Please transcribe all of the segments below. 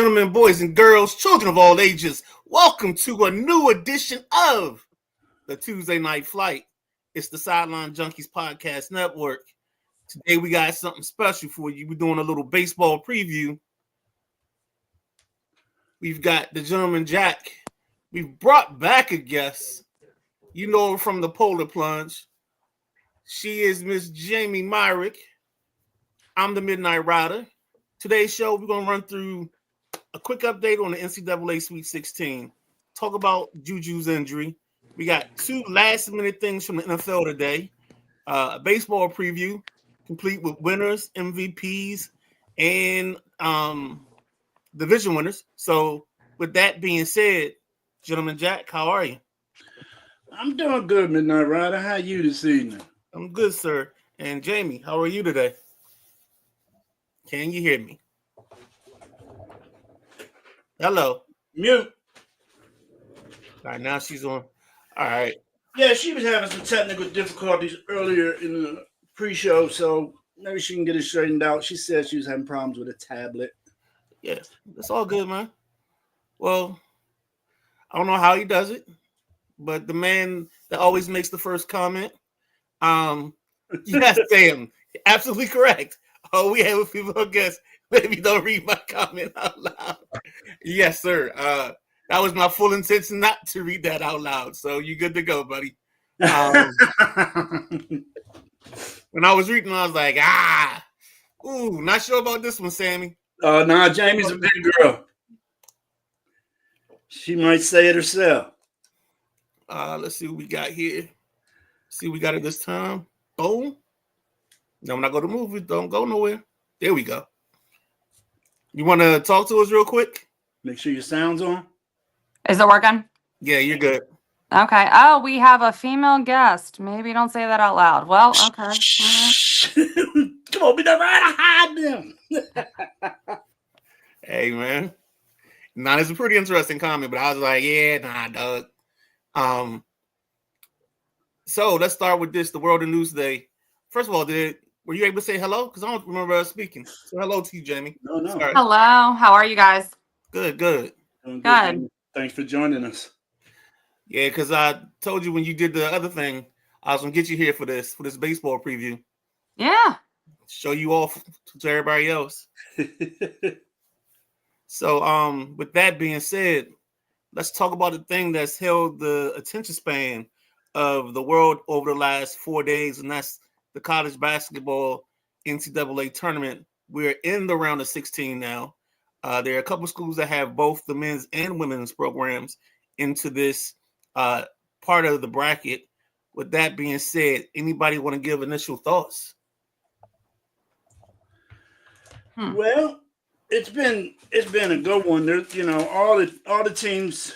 gentlemen, boys and girls, children of all ages, welcome to a new edition of the Tuesday Night Flight. It's the Sideline Junkies Podcast Network. Today we got something special for you. We're doing a little baseball preview. We've got the gentleman Jack. We've brought back a guest. You know her from the Polar Plunge. She is Miss Jamie Myrick. I'm the Midnight Rider. Today's show, we're going to run through a quick update on the NCAA Sweet 16. Talk about Juju's injury. We got two last-minute things from the NFL today. A baseball preview, complete with winners, MVPs, and division winners. So, with that being said, gentleman Jack, how are you? I'm doing good, Midnight Rider. How are you this evening? I'm good, sir. And Jamie, how are you today? Can you hear me? Hello. Mute. All right, now she's on. All right. Yeah, she was having some technical difficulties earlier in the pre-show, so maybe she can get it straightened out. She said she was having problems with a tablet. Yeah, that's all good, man. Well, I don't know how he does it, but the man that always makes the first comment, yes, Sam, absolutely correct. Oh, we have a female guest. Maybe don't read my comment out loud. Yes, sir. That was my full intention not to read that out loud. So you're good to go, buddy. When I was reading, I was like, not sure about this one, Sammy. Nah, Jamie's a big girl. She might say it herself. Let's see what we got here. See what we got at this time. Boom. No, when I go to movies, don't go nowhere. There we go. You want to talk to us real quick? Make sure your sound's on. Is it working? Yeah, you're good. Okay. Oh, we have a female guest. Maybe don't say that out loud. Well, okay. Come on, Midnight Rider, hide them. Hey, man. Now, it's a pretty interesting comment, but I was like, yeah, nah, dog. So let's start with this, the world of news today. First of all, were you able to say hello? Because I don't remember us speaking. So hello to you, Jamie. No. Sorry. Hello. How are you guys? Good. Good. Thanks for joining us. Yeah, because I told you when you did the other thing, I was going to get you here for this baseball preview. Yeah. Show you off to everybody else. So, with that being said, let's talk about the thing that's held the attention span of the world over the last 4 days, and that's the college basketball NCAA tournament. We're in the round of 16 now. There are a couple of schools that have both the men's and women's programs into this part of the bracket. With that being said, anybody want to give initial thoughts? Well, it's been a good one. There's all the teams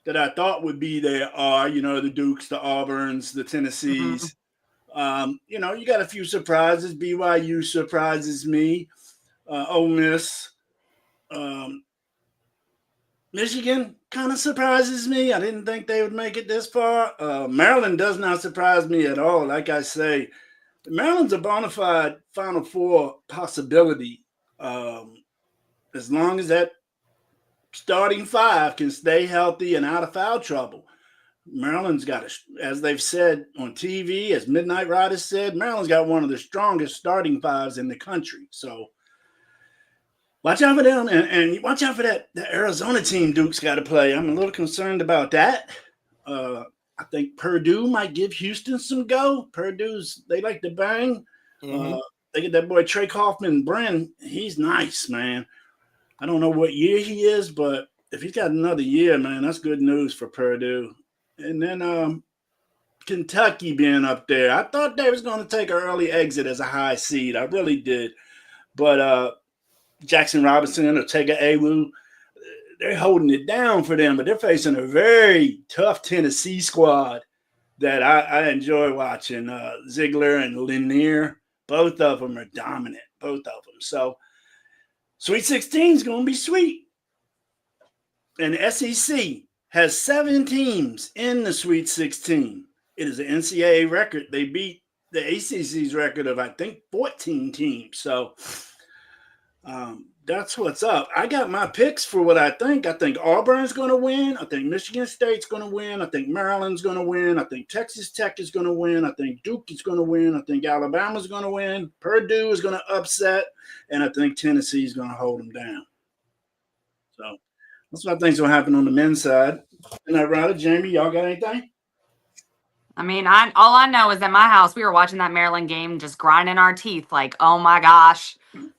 that I thought would be there are the Dukes, the Auburns, the Tennessees. You got a few surprises. BYU surprises me. Ole Miss. Michigan kind of surprises me. I didn't think they would make it this far. Maryland does not surprise me at all. Like I say, Maryland's a bona fide Final Four possibility. As long as that starting five can stay healthy and out of foul trouble. Maryland's got, as they've said on TV, as Midnight Rider said, Maryland's got one of the strongest starting fives in the country. So watch out for them, and watch out for that Arizona team Duke's got to play. I'm a little concerned about that. I think Purdue might give Houston some go. They like to bang. Mm-hmm. They get that boy Trey Kaufman-Brennan. He's nice, man. I don't know what year he is, but if he's got another year, man, that's good news for Purdue. And then Kentucky being up there. I thought they was going to take an early exit as a high seed. I really did. But Jackson Robinson or Tega Awu, they're holding it down for them, but they're facing a very tough Tennessee squad that I enjoy watching. Ziegler and Lanier, both of them are dominant, both of them. So Sweet 16 is going to be sweet. And the SEC has 7 teams in the Sweet 16. It is an NCAA record. They beat the ACC's record of, I think, 14 teams. So That's what's up. I got my picks for what I think. I think Auburn's going to win. I think Michigan State's going to win. I think Maryland's going to win. I think Texas Tech is going to win. I think Duke is going to win. I think Alabama's going to win. Purdue is going to upset. And I think Tennessee's going to hold them down. So that's what I think's going to happen on the men's side. Isn't that right, Jamie? Y'all got anything? I mean, all I know is at my house, we were watching that Maryland game, just grinding our teeth, like, oh my gosh,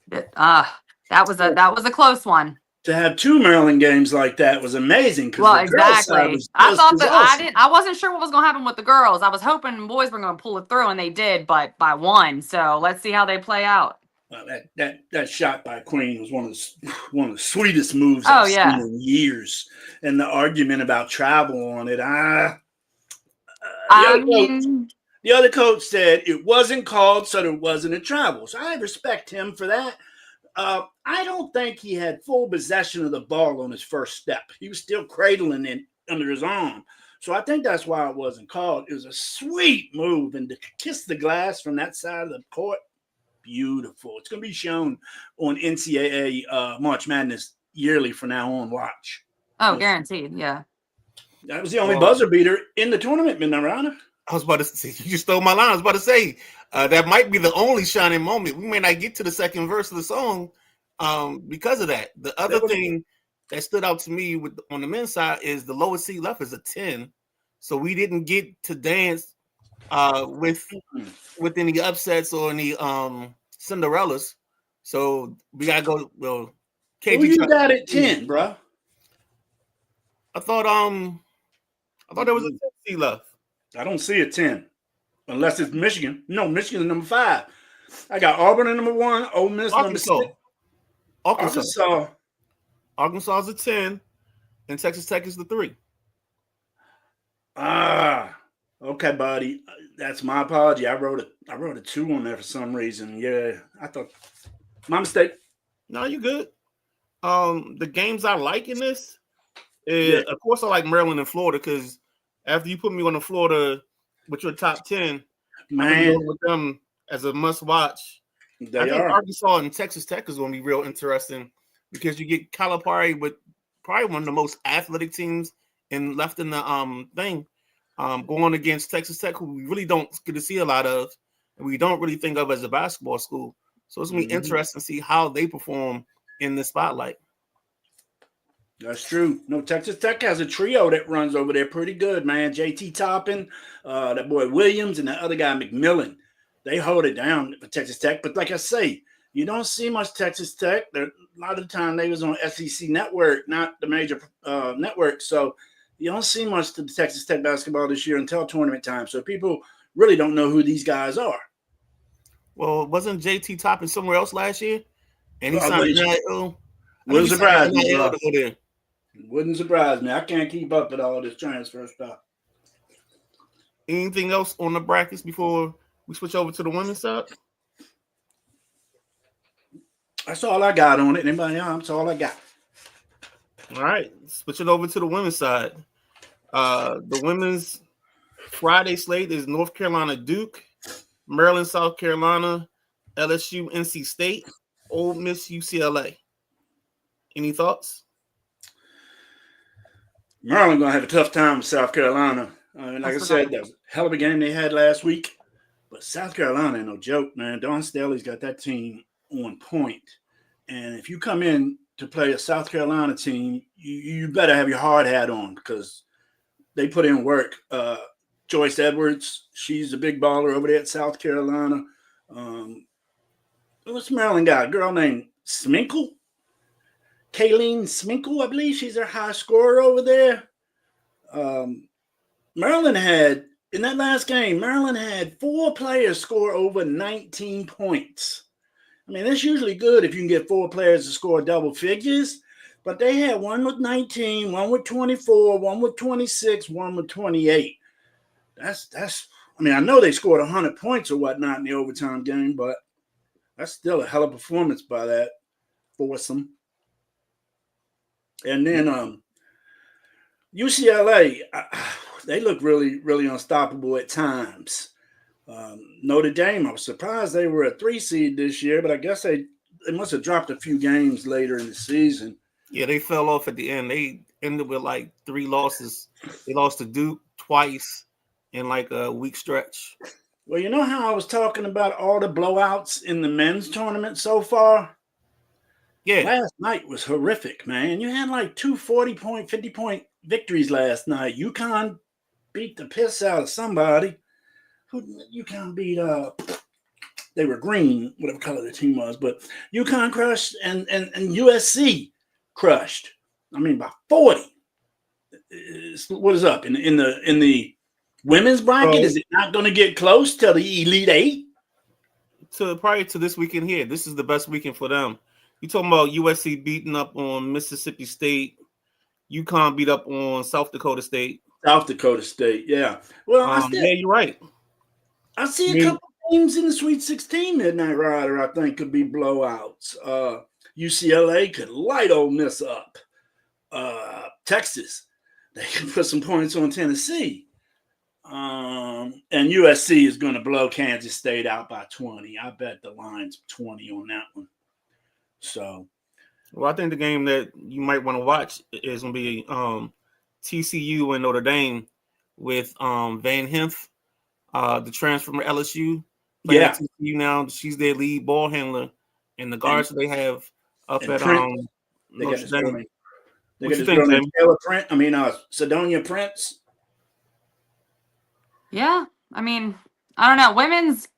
that was a close one. To have 2 Maryland games like that was amazing. Well, exactly. I wasn't sure what was going to happen with the girls. I was hoping boys were going to pull it through, and they did, but by 1. So let's see how they play out. That shot by Queen was one of the sweetest moves I've seen in years, and the argument about travel on it. The other coach said it wasn't called, so there wasn't a travel. So I respect him for that. I don't think he had full possession of the ball on his first step. He was still cradling it under his arm. So I think that's why it wasn't called. It was a sweet move, and to kiss the glass from that side of the court, beautiful. It's going to be shown on NCAA March Madness yearly from now on. Watch. Oh, guaranteed. Yeah. That was the only buzzer beater in the tournament, Minarana. I was about to say, you just stole my line. I was about to say, that might be the only shining moment. We may not get to the second verse of the song because of that. The other thing that stood out to me on the men's side is the lowest seed left is a 10. So we didn't get to dance with any upsets or any Cinderellas. So we got to go. Well, KG, who you got at 10, bro? I thought there was a 10 seed left. I don't see a 10 unless it's Michigan. No, Michigan's number 5. I got Auburn at number 1, Ole Miss number 6. Arkansas is a 10, and Texas Tech is the 3. Okay, buddy. That's my apology. I wrote a 2 on there for some reason. Yeah, I thought my mistake. No, you good. The games I like in this is, of course, I like Maryland and Florida because after you put me on the Florida with your top 10, man, I'm with them as a must watch. I think Arkansas and Texas Tech is going to be real interesting because you get Calipari with probably one of the most athletic teams left in the thing, going against Texas Tech, who we really don't get to see a lot of, and we don't really think of as a basketball school. So it's going to be interesting to see how they perform in the spotlight. That's true. No, Texas Tech has a trio that runs over there pretty good, man. JT Toppin, that boy Williams, and that other guy McMillan. They hold it down for Texas Tech. But like I say, you don't see much Texas Tech. A lot of the time they was on SEC Network, not the major network. So you don't see much to the Texas Tech basketball this year until tournament time. So people really don't know who these guys are. Well, wasn't JT Toppin somewhere else last year? And he signed NIL. Wouldn't surprise me. Wouldn't surprise me. I can't keep up with all this transfer stuff. Anything else on the brackets before we switch over to the women's side? That's all I got on it. Anybody else? That's all I got. All right. Switching over to the women's side. The women's Friday slate is North Carolina Duke, Maryland, South Carolina, LSU, NC State, Ole Miss, UCLA. Any thoughts? Maryland going to have a tough time with South Carolina. Like I said, that was a hell of a game they had last week. But South Carolina ain't no joke, man. Dawn Staley's got that team on point. And if you come in to play a South Carolina team, you better have your hard hat on because they put in work. Joyce Edwards, she's a big baller over there at South Carolina. What's Maryland got? A girl named Sminkle? Kayleen Sminkle, I believe she's their high scorer over there. Maryland had, in that last game, Maryland had 4 players score over 19 points. I mean, that's usually good if you can get 4 players to score double figures, but they had one with 19, one with 24, one with 26, one with 28. That's. I mean, I know they scored 100 points or whatnot in the overtime game, but that's still a hell of a performance by that foursome. And then UCLA, they look really, really unstoppable at times. Notre Dame, I was surprised they were a 3 seed this year, but I guess they they must have dropped a few games later in the season. Yeah, they fell off at the end. They ended with like 3 losses. They lost to Duke twice in like a week stretch. Well, you know how I was talking about all the blowouts in the men's tournament so far? Yeah. Last night was horrific, man. You had like 2 40-point, 50-point victories last night. UConn beat the piss out of somebody. Who UConn beat? They were green, whatever color the team was, but UConn crushed and USC crushed. I mean, by 40. What is up in the women's bracket? Is it not going to get close to the Elite Eight? Prior to this weekend here, this is the best weekend for them. You talking about USC beating up on Mississippi State, UConn beat up on South Dakota State. South Dakota State, yeah. Well, yeah, you're right. I see a couple games in the Sweet 16 Midnight Rider. I think could be blowouts. UCLA could light Ole Miss up. Texas, they can put some points on Tennessee. And USC is going to blow Kansas State out by 20. I bet the line's 20 on that one. So, well, I think the game that you might want to watch is going to be TCU and Notre Dame with Van Hemp, the transfer from LSU. Yeah, TCU now. She's their lead ball handler, and the guards they have up at Notre Dame. What you think, Jamie? Sidonia Prince. Yeah, I mean, I don't know. Women's,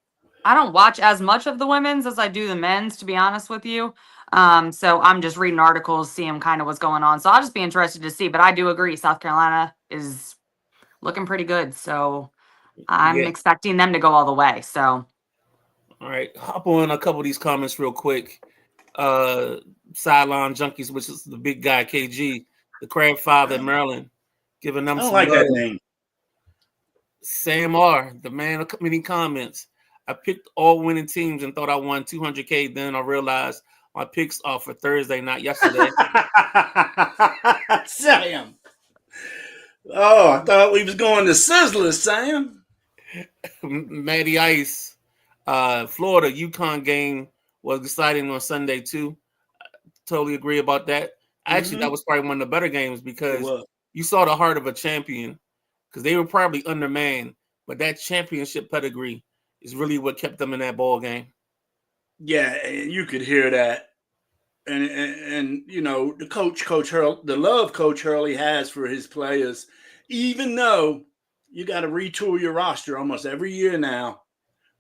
I don't watch as much of the women's as I do the men's, to be honest with you. So I'm just reading articles, seeing kind of what's going on. So I'll just be interested to see. But I do agree, South Carolina is looking pretty good. So I'm expecting them to go all the way. So, all right, hop on a couple of these comments real quick. Sideline Junkies, which is the big guy, KG, the Crab Father in Maryland, giving them some like love. That name. Sam R, the man of many comments. I picked all winning teams and thought I won 200K. Then I realized my picks are for Thursday, not yesterday. Sam. Oh, I thought we was going to Sizzler, Sam. Matty Ice, Florida, UConn game was exciting on Sunday too. Totally agree about that. Actually, that was probably one of the better games because you saw the heart of a champion because they were probably undermanned, but that championship pedigree is really what kept them in that ball game. Yeah, you could hear that. And you know, Coach Hurley, the love Coach Hurley has for his players, even though you got to retool your roster almost every year now.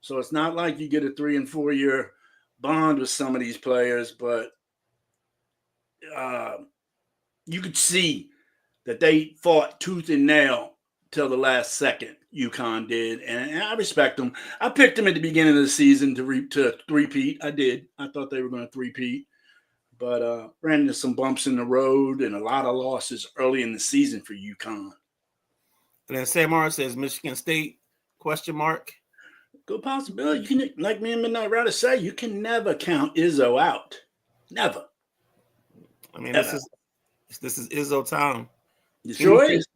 So it's not like you get a 3 and 4 year bond with some of these players, but you could see that they fought tooth and nail till the last second. UConn did, and I respect them. I picked them at the beginning of the season to three-peat. I did. I thought they were going to three-peat, but ran into some bumps in the road and a lot of losses early in the season for UConn. And then Sam R says Michigan State, ? Good possibility. You can, like me and Midnight Rider say, you can never count Izzo out. Never. I mean, this is Izzo time. It sure is.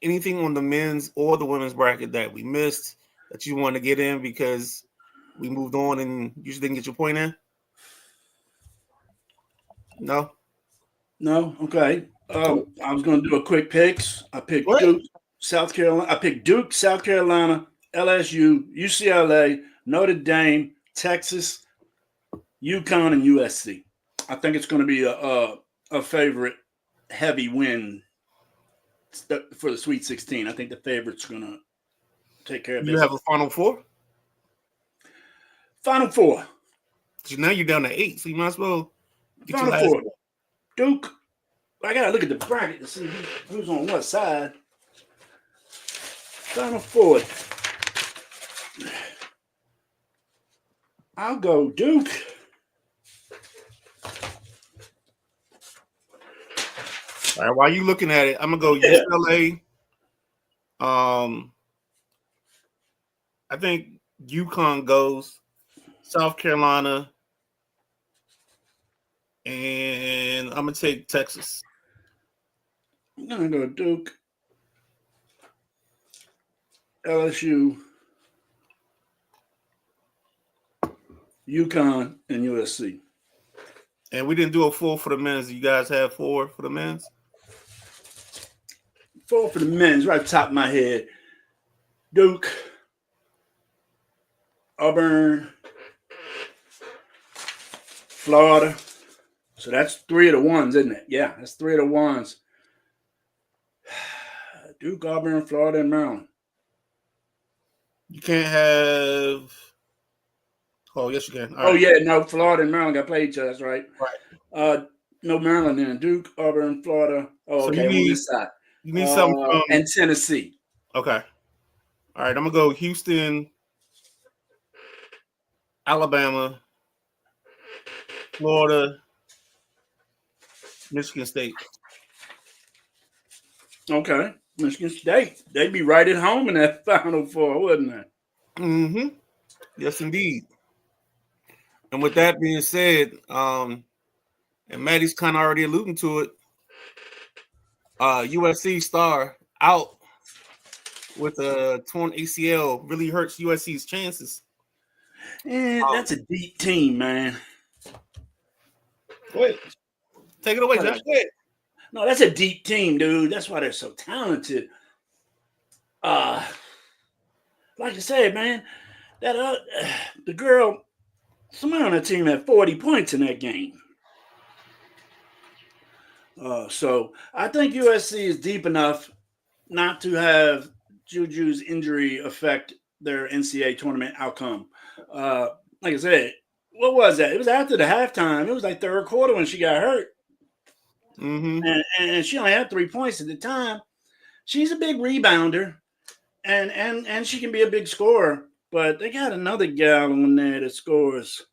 Anything on the men's or the women's bracket that we missed that you want to get in because we moved on and you just didn't get your point in? No? Okay. I was going to do a quick picks. I picked Duke, South Carolina. I picked Duke, South Carolina, LSU, UCLA, Notre Dame, Texas, UConn, and USC. I think it's going to be a favorite heavy win for the Sweet 16. I think the favorite's going to take care of business. You have a Final Four? Final Four. So now you're down to 8, so you might as well get Final your Four. Duke. I got to look at the bracket to see who's on what side. Final Four. I'll go Duke. All right, while you looking at it, I'm gonna go UCLA. I think UConn goes, South Carolina, and I'm gonna take Texas. I'm gonna go Duke, LSU, UConn, and USC. And we didn't do a full for the men's. You guys have 4 for the men's? 4 for the men's, right top of my head. Duke, Auburn, Florida. So that's 3 of the ones, isn't it? Yeah, that's 3 of the ones. Duke, Auburn, Florida, and Maryland. You can't have. Oh, yes, you can. All right. Yeah, no, Florida and Maryland got to play each other. That's right. Right. No Maryland then. Duke, Auburn, Florida. Oh, So okay, on this side. You need something from. And Tennessee. Okay. All right, I'm going to go Houston, Alabama, Florida, Michigan State. Okay. Michigan State. They'd be right at home in that Final Four, wouldn't they? Mm-hmm. Yes, indeed. And with that being said, and Maddie's kind of already alluding to it, USC star out with a torn ACL really hurts USC's chances. And that's a deep team, man. Go ahead. Take it away, Josh. Go ahead. No, that's a deep team, dude. That's why they're so talented. Like I said, man, that the girl, somebody on that team had 40 points in that game. So I think USC is deep enough not to have Juju's injury affect their NCAA tournament outcome. Like I said, what was that? It was after the halftime. It was like third quarter when she got hurt. Mm-hmm. And she only had 3 points at the time. She's a big rebounder, and she can be a big scorer. But they got another gal on there that scores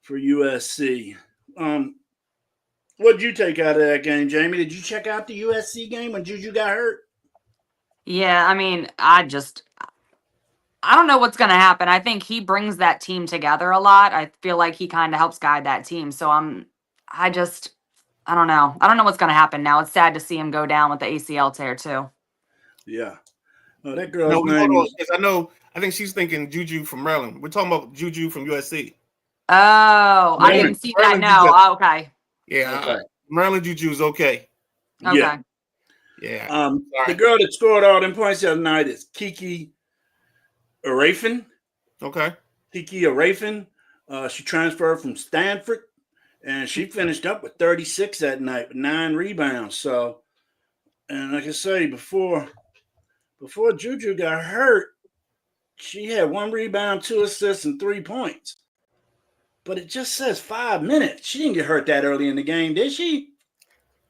for USC. What did you take out of that game, Jamie? Did you check out the USC game when Juju got hurt? Yeah, I mean, I don't know what's going to happen. I think he brings that team together a lot. I feel like he kind of helps guide that team. So I don't know. I don't know what's going to happen now. It's sad to see him go down with the ACL tear too. Yeah. Oh, that girl's name was... I think she's thinking Juju from Maryland. We're talking about Juju from USC. Oh, I didn't see that. No. Oh, okay. Yeah. Okay. Maryland Juju is okay. Okay. Yeah. The girl that scored all them points the other night is Kiki Arafin. Okay. Kiki Arafin. She transferred from Stanford, and she finished up with 36 that night with 9 rebounds. So, and like I say, before Juju got hurt, she had 1 rebound, 2 assists, and 3 points. But it just says 5 minutes. She didn't get hurt that early in the game, did she?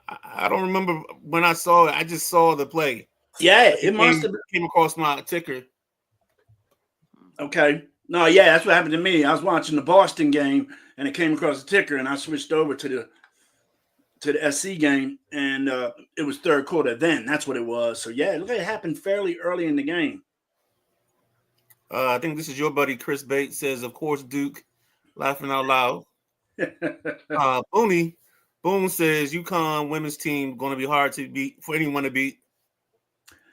I don't remember when I saw it. I just saw the play. Yeah, it must have came across my ticker. Okay. No, yeah, that's what happened to me. I was watching the Boston game, and it came across the ticker, and I switched over to the SC game, and it was third quarter then. That's what it was. So, yeah, look, it happened fairly early in the game. I think this is your buddy Chris Bates says, of course, Duke, laughing out loud. Boone says UConn women's team going to be hard to beat for anyone to beat.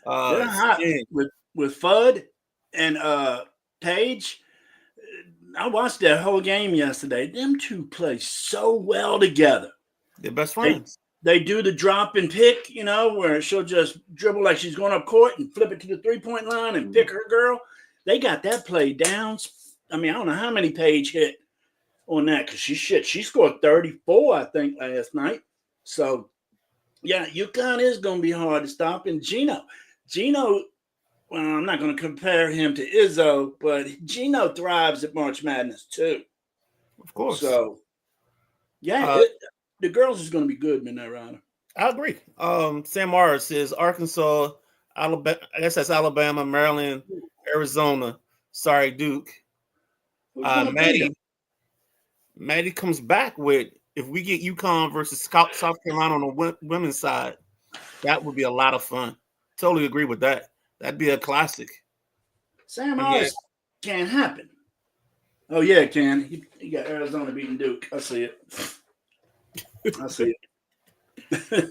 They're hot with Fudd and Paige. I watched that whole game yesterday. Them two play so well together. They're best friends. They do the drop and pick, where she'll just dribble like she's going up court and flip it to the 3-point line and pick her girl. They got that play down. I mean, I don't know how many Paige hit on that because she scored 34, I think, last night. So, yeah, UConn is going to be hard to stop. And Gino, well, I'm not going to compare him to Izzo, but Gino thrives at March Madness too. Of course. So, yeah, the girls is going to be good in that round. I agree. Sam Morris says Arkansas, Alabama. I guess that's Alabama, Maryland, Arizona. Sorry, Duke. Maddie comes back with, if we get UConn versus South Carolina on the women's side, that would be a lot of fun. Totally agree with that. That'd be a classic. Sam Morris can't happen. Oh, yeah, it can. He got Arizona beating Duke. I see it.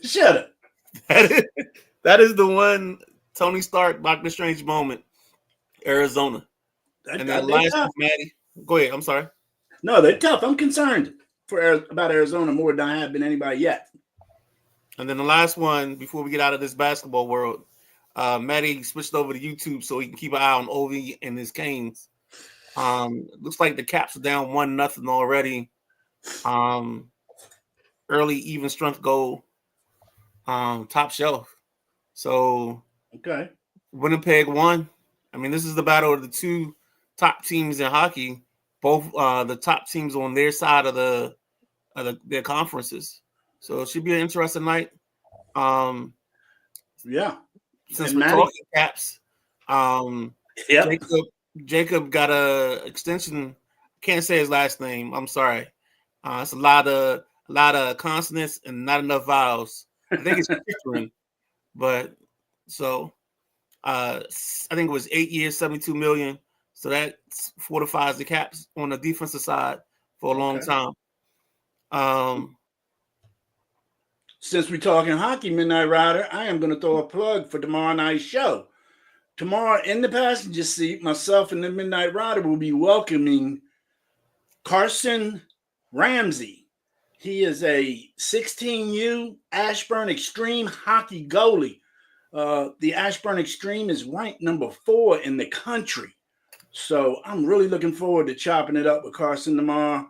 Shut up. That is the one Tony Stark, Doctor Strange moment. Arizona. And then last, Maddie. Go ahead. I'm sorry. No, they're tough. I'm concerned about Arizona more than I have been anybody yet. And then the last one before we get out of this basketball world, Maddie switched over to YouTube so he can keep an eye on Ovi and his Canes. Looks like the Caps are down 1-0 already. Early even strength goal. Top shelf. So okay, Winnipeg won. I mean, this is the battle of the two top teams in hockey. Both the top teams on their side of their conferences. So it should be an interesting night. Yeah. Since And we're Maddie, talking Caps, yep. Jacob got a extension. Can't say his last name. I'm sorry. It's a lot of consonants and not enough vowels. I think it's Pickering, but so I think it was 8 years, 72 million. So that fortifies the Caps on the defensive side for a long time. Since we're talking hockey, Midnight Rider, I am going to throw a plug for tomorrow night's show. Tomorrow in the passenger seat, myself and the Midnight Rider will be welcoming Carson Ramsey. He is a 16U Ashburn Extreme hockey goalie. The Ashburn Extreme is ranked number 4 in the country. So I'm really looking forward to chopping it up with Carson tomorrow.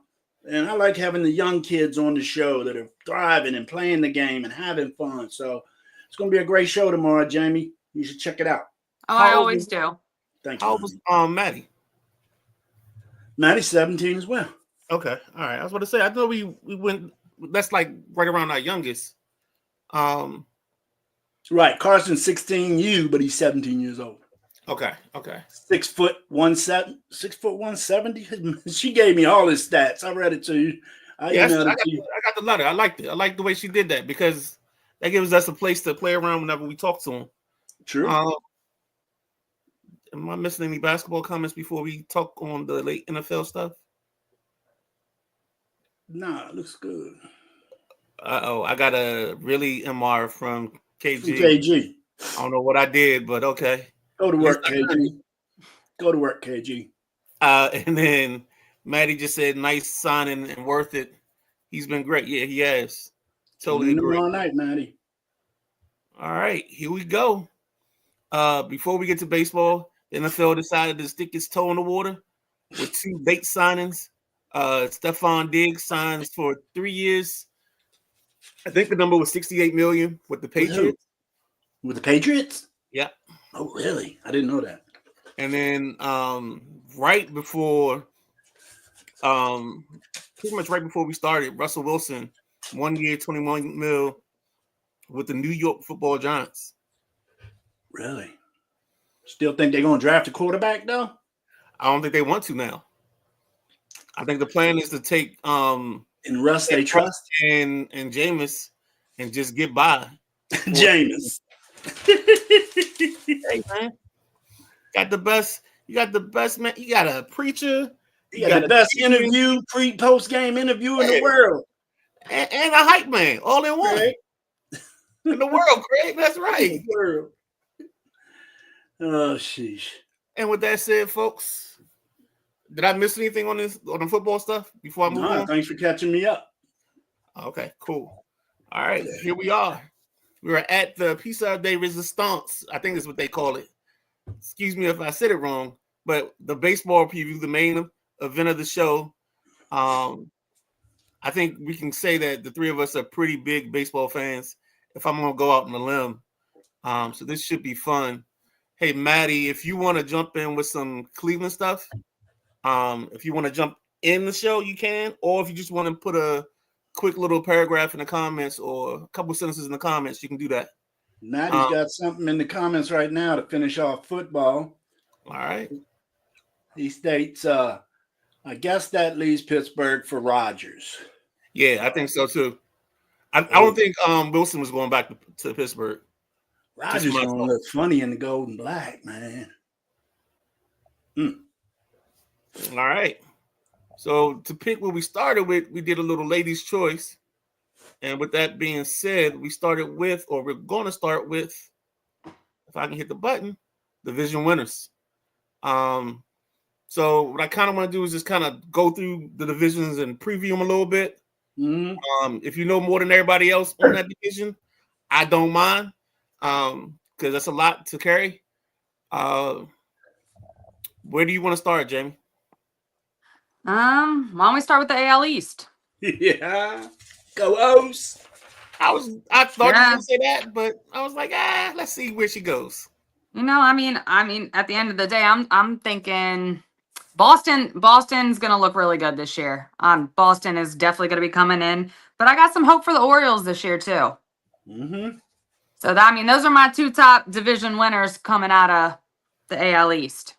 And I like having the young kids on the show that are thriving and playing the game and having fun. So it's going to be a great show tomorrow, Jamie. You should check it out. Oh, I always do. Thank you. How was Maddie? Maddie's 17 as well. Okay. All right. I was about to say, I know we went, that's like right around our youngest. Right. Carson's 16U, but he's 17 years old. Okay. 6 foot 170. She gave me all his stats. I read it to you. I got the letter. I liked it. I like the way she did that because that gives us a place to play around whenever we talk to him. True. Am I missing any basketball comments before we talk on the late NFL stuff? Nah, it looks good. I got a really MR from KG. From KG. I don't know what I did, but okay. Go to work, KG. Go to work, KG. And then Maddie just said, nice signing and worth it. He's been great. Yeah, he has. Totally agree. All night, Maddie. All right, here we go. Before we get to baseball, the NFL decided to stick its toe in the water with 2 bait signings. Stephon Diggs signs for 3 years. I think the number was $68 million with the Patriots. With the Patriots? Yeah. Oh, really? I didn't know that. And then right before, pretty much right before we started, Russell Wilson, 1 year, $21 million with the New York Football Giants. Really? Still think they're going to draft a quarterback, though? I don't think they want to now. I think the plan is to take and Russ they trust and Jameis and just get by. Jameis. Hey man, got the best. You got the best man. You got a preacher. You got the best interview, post game interview in the world, and a hype man, all in one. Right? In the world, Craig. That's right. Oh, sheesh. And with that said, folks, did I miss anything on the football stuff before I move on? Thanks for catching me up. Okay, cool. All right, here we are. We are at the Pizza de Resistance. I think that's what they call it. Excuse me if I said it wrong, but the baseball preview, the main event of the show. I think we can say that the 3 of us are pretty big baseball fans. If I'm gonna go out on a limb, so this should be fun. Hey, Maddie, if you want to jump in with some Cleveland stuff, if you want to jump in the show, you can, or if you just want to put a quick little paragraph in the comments or a couple sentences in the comments, you can do that. Maddie's got something in the comments right now to finish off football. All right. He states, I guess that leaves Pittsburgh for Rodgers. Yeah, I think so too. I don't think Wilson was going back to Pittsburgh. Rodgers gonna look funny in the gold and black, man. All right. So to pick what we started with, we did a little ladies' choice. And with that being said, we're going to start with, if I can hit the button, division winners. So what I kind of want to do is just kind of go through the divisions and preview them a little bit. If you know more than everybody else on that division, I don't mind. Because that's a lot to carry. Where do you want to start, Jamie? Why don't we start with the AL East? Yeah. Go O's. I thought you were Yeah. gonna say that, but I was like, let's see where she goes. I mean, at the end of the day, I'm thinking Boston's gonna look really good this year. Boston is definitely gonna be coming in, but I got some hope for the Orioles this year too. Mm-hmm. So those are my two top division winners coming out of the AL East.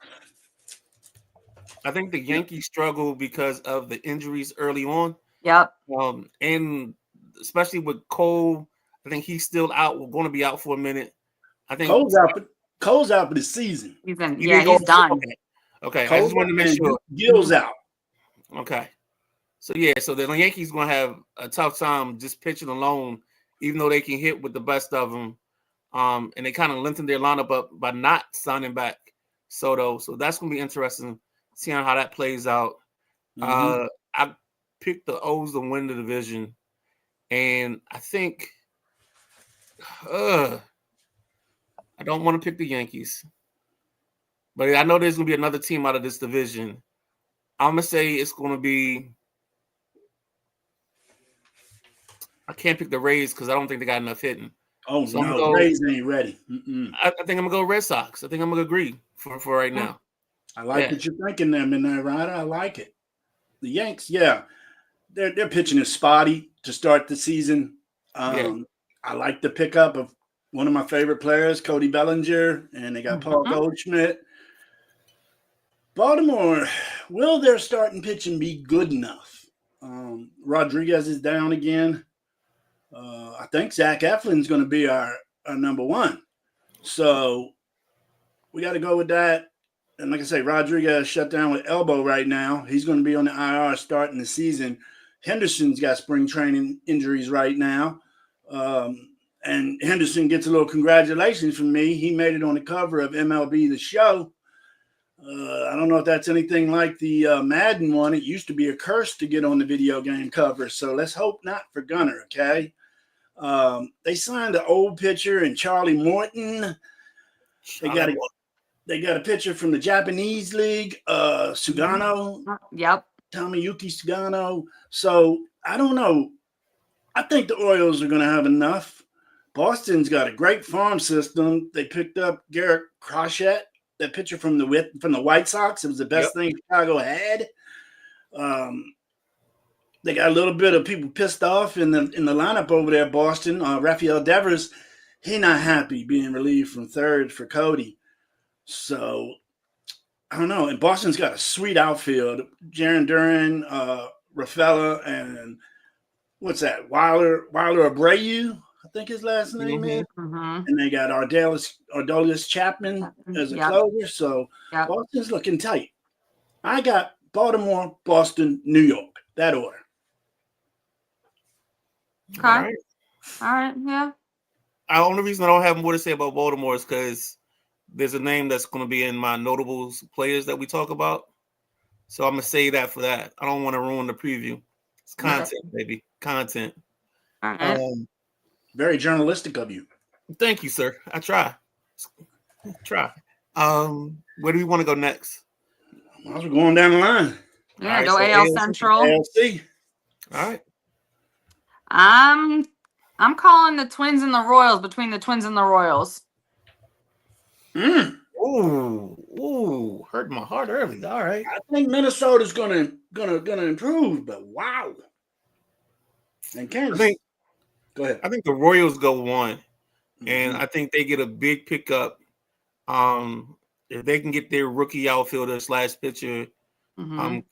I think the Yankees struggle because of the injuries early on. Yep. And especially with Cole, I think he's still out. We're going to be out for a minute. I think Cole's out for the season. He's Okay. done. Okay. Cole I just wanted to make sure. Gill's out. Okay. So the Yankees going to have a tough time just pitching alone, even though they can hit with the best of them. And they kind of lengthened their lineup up by not signing back Soto. So that's going to be interesting, seeing how that plays out. Mm-hmm. I picked the O's to win the division, and I think I don't want to pick the Yankees, but I know there's going to be another team out of this division. I'm going to say it's going to be – I can't pick the Rays because I don't think they got enough hitting. Oh, so no, Rays ain't ready. I think I'm going to go Red Sox. I think I'm going to agree for right now. I like what you're thinking there, Midnight Rider. I like it. The Yanks, their pitching is spotty to start the season. I like the pickup of one of my favorite players, Cody Bellinger, and they got Paul Goldschmidt. Baltimore, will their starting pitching be good enough? Rodriguez is down again. I think Zach Eflin's going to be our number one. So we got to go with that. And like I say, Rodriguez shut down with elbow right now. He's going to be on the IR starting the season. Henderson's got spring training injuries right now. And Henderson gets a little congratulations from me. He made it on the cover of MLB The Show. I don't know if that's anything like the Madden one. It used to be a curse to get on the video game cover. So let's hope not for Gunner, okay? They signed an old pitcher and Charlie Morton. They got a pitcher from the Japanese league, Sugano. Yep. Tomoyuki Sugano. So I don't know. I think the Orioles are going to have enough. Boston's got a great farm system. They picked up Garrett Crochet, that pitcher from the White Sox. It was the best thing Chicago had. They got a little bit of people pissed off in the lineup over there, Boston. Rafael Devers, he not happy being relieved from third for Cody. So I don't know. And Boston's got a sweet outfield. Jaron Duran, Rafaela, and what's that? Wilder Abreu, I think his last name is. Mm-hmm. And they got Ardolius Chapman as a closer. So Boston's looking tight. I got Baltimore, Boston, New York. That order. Okay. All right. Yeah. The only reason I don't have more to say about Baltimore is because there's a name that's going to be in my notables players that we talk about. So I'm going to say that for that. I don't want to ruin the preview. It's content, baby. Content. All right. Very journalistic of you. Thank you, sir. I try. Where do we want to go next? Well, we're going down the line. Yeah, go AL Central. ALC. All right. I'm calling the Twins and the Royals, between the Twins and the Royals. Ooh, hurt my heart early. All right. I think Minnesota's gonna improve, but wow. And Kansas. Go ahead. I think the Royals go one, and I think they get a big pickup. If they can get their rookie outfielder / pitcher,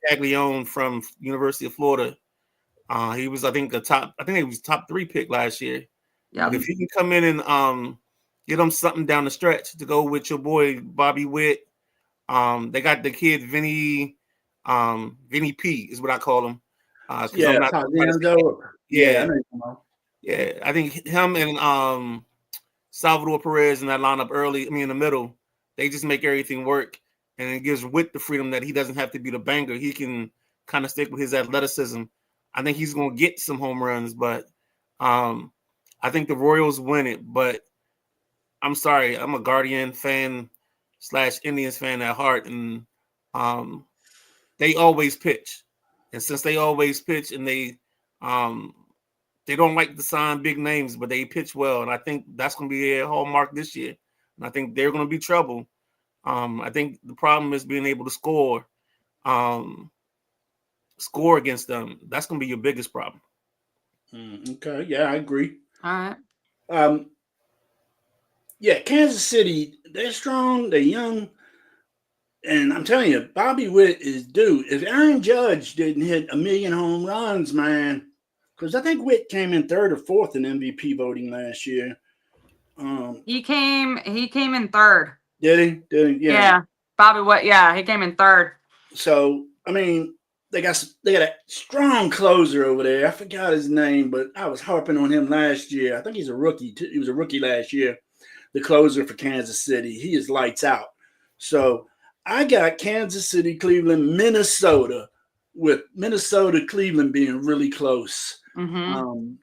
Caglione from University of Florida. He was, I think, he was top 3 pick last year. Yeah. But if he can come in and get them something down the stretch to go with your boy Bobby Witt. They got the kid Vinny P is what I call him. I think him and Salvador Perez in that lineup early. I mean, in the middle, they just make everything work, and it gives Witt the freedom that he doesn't have to be the banger. He can kind of stick with his athleticism. I think he's going to get some home runs, but I think the Royals win it. But I'm sorry, I'm a Guardian fan / Indians fan at heart, and they always pitch. And since they always pitch, and they don't like to sign big names, but they pitch well, and I think that's going to be a hallmark this year. And I think they're going to be trouble. I think the problem is being able to score against them. That's going to be your biggest problem. Okay, yeah, I agree. All right. Yeah, Kansas City, they're strong, they're young, and I'm telling you, Bobby Witt is due. If Aaron Judge didn't hit 1,000,000 home runs, man, because I think Witt came in 3rd or 4th in MVP voting last year. He came in 3rd. Did he? Yeah. Bobby Witt. Yeah, he came in 3rd. So I mean, they got a strong closer over there. I forgot his name, but I was harping on him last year. I think he's a rookie. He was a rookie last year. The closer for Kansas City. He is lights out. So I got Kansas City, Cleveland, Minnesota, with Minnesota, Cleveland being really close. Mm-hmm.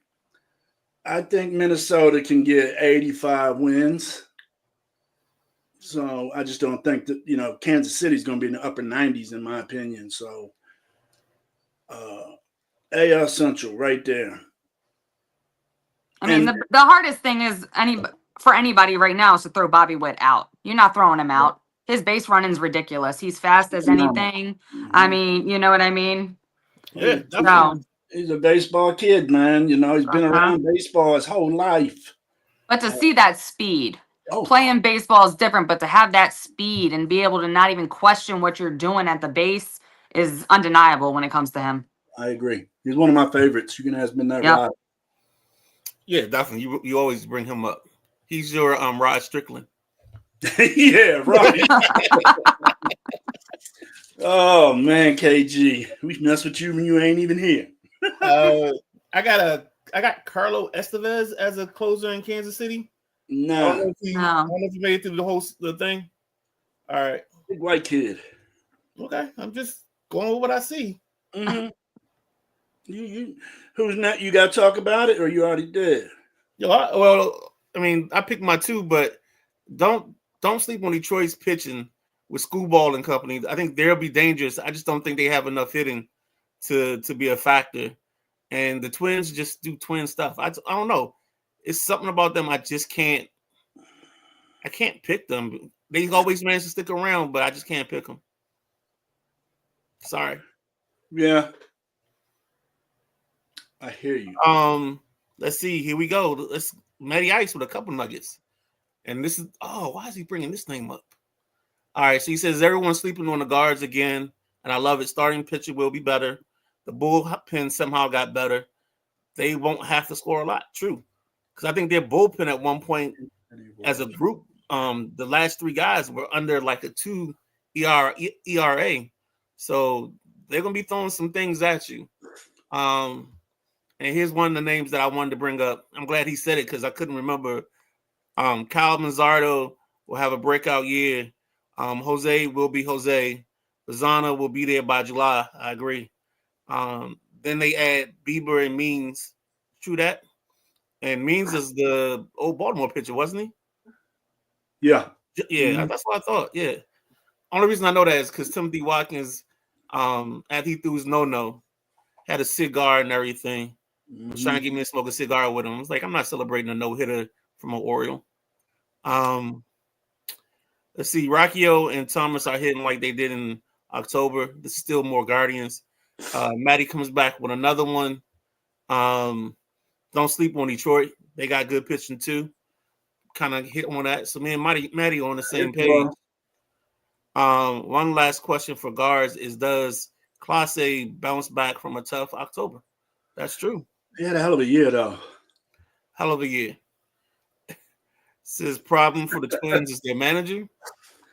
I think Minnesota can get 85 wins. So I just don't think that, Kansas City's going to be in the upper 90s, in my opinion. So AL Central right there. I mean, the hardest thing is for anybody right now is to throw Bobby Witt out. You're not throwing him out. His base running's ridiculous. He's fast as anything. Mm-hmm. I mean, you know what I mean? Yeah, definitely. He's a baseball kid, man. He's been around baseball his whole life. But to see that speed, playing baseball is different, but to have that speed and be able to not even question what you're doing at the base is undeniable when it comes to him. I agree. He's one of my favorites. You can ask me that, Rod. Yeah, definitely. You always bring him up. He's your Rod Strickland. Yeah, right. Oh man, KG, we mess with you when you ain't even here. I got Carlo Estevez as a closer in Kansas City. No. I don't know if you made it through the thing. All right. Big white kid. Okay. I'm just going with what I see. Mm-hmm. Who's not? You got to talk about it, or you already did? I picked my 2, but don't sleep on Detroit's pitching with Schoolball and company. I think they'll be dangerous. I just don't think they have enough hitting to be a factor. And the Twins just do twin stuff. I don't know. It's something about them. I can't pick them. They always manage to stick around, but I just can't pick them. Sorry. Yeah. I hear you. Let's see. Here we go. Matty Ice with a couple nuggets. And this is, why is he bringing this name up? All right. So he says, everyone's sleeping on the guards again. And I love it. Starting pitcher will be better. The bullpen somehow got better. They won't have to score a lot. True. Because I think their bullpen at one point as a group, the last 3 guys were under like a 2 ERA. So they're going to be throwing some things at you. And here's one of the names that I wanted to bring up. I'm glad he said it because I couldn't remember. Kyle Manzardo will have a breakout year. Jose will be Jose. Bazana will be there by July. I agree. Then they add Bieber and Means. True that. And Means is the old Baltimore pitcher, wasn't he? Yeah. Yeah, that's what I thought. Yeah. Only reason I know that is because Timothy Watkins, after he threw his no, had a cigar and everything. Was trying to get me to smoke a cigar with him. I was like, I'm not celebrating a no-hitter from an Oriole. Let's see. Rocchio and Thomas are hitting like they did in October. There's still more Guardians. Matty comes back with another one. Don't sleep on Detroit. They got good pitching too. Kind of hit on that. So me and Matty on the same page. One last question for guards is, does Clase bounce back from a tough October? That's true. He had a hell of a year, though. Hell of a year. Says problem for the Twins is their manager.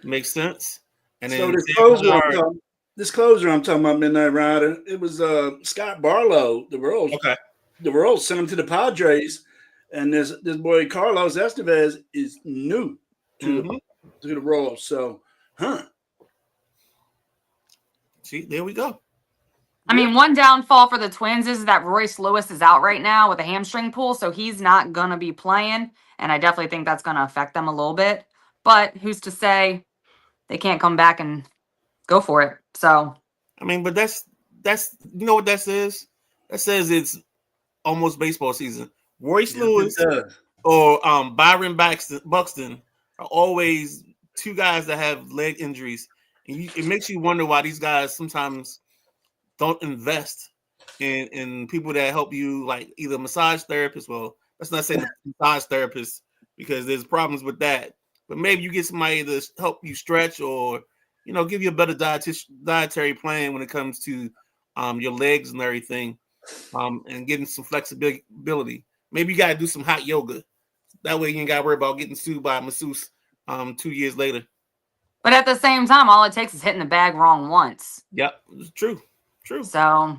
Makes sense. And then so this closer I'm talking about, Midnight Rider, it was Scott Barlow, the Royals. Okay. The Royals sent him to the Padres, and this boy Carlos Estevez is new to the Royals. So, See, there we go. I mean, one downfall for the Twins is that Royce Lewis is out right now with a hamstring pull, so he's not going to be playing. And I definitely think that's going to affect them a little bit. But who's to say they can't come back and go for it? So, I mean, but that's you know what that says? That says it's almost baseball season. Royce Lewis or Byron Buxton are always two guys that have leg injuries, and it makes you wonder why these guys sometimes don't invest in people that help you, like either massage therapists. Well, let's not say the massage therapist because there's problems with that. But maybe you get somebody to help you stretch or give you a better dietary plan when it comes to your legs and everything, and getting some flexibility. Maybe you got to do some hot yoga. That way you ain't got to worry about getting sued by a masseuse 2 years later. but at the same time, all it takes is hitting the bag wrong once. Yep, it's true. So,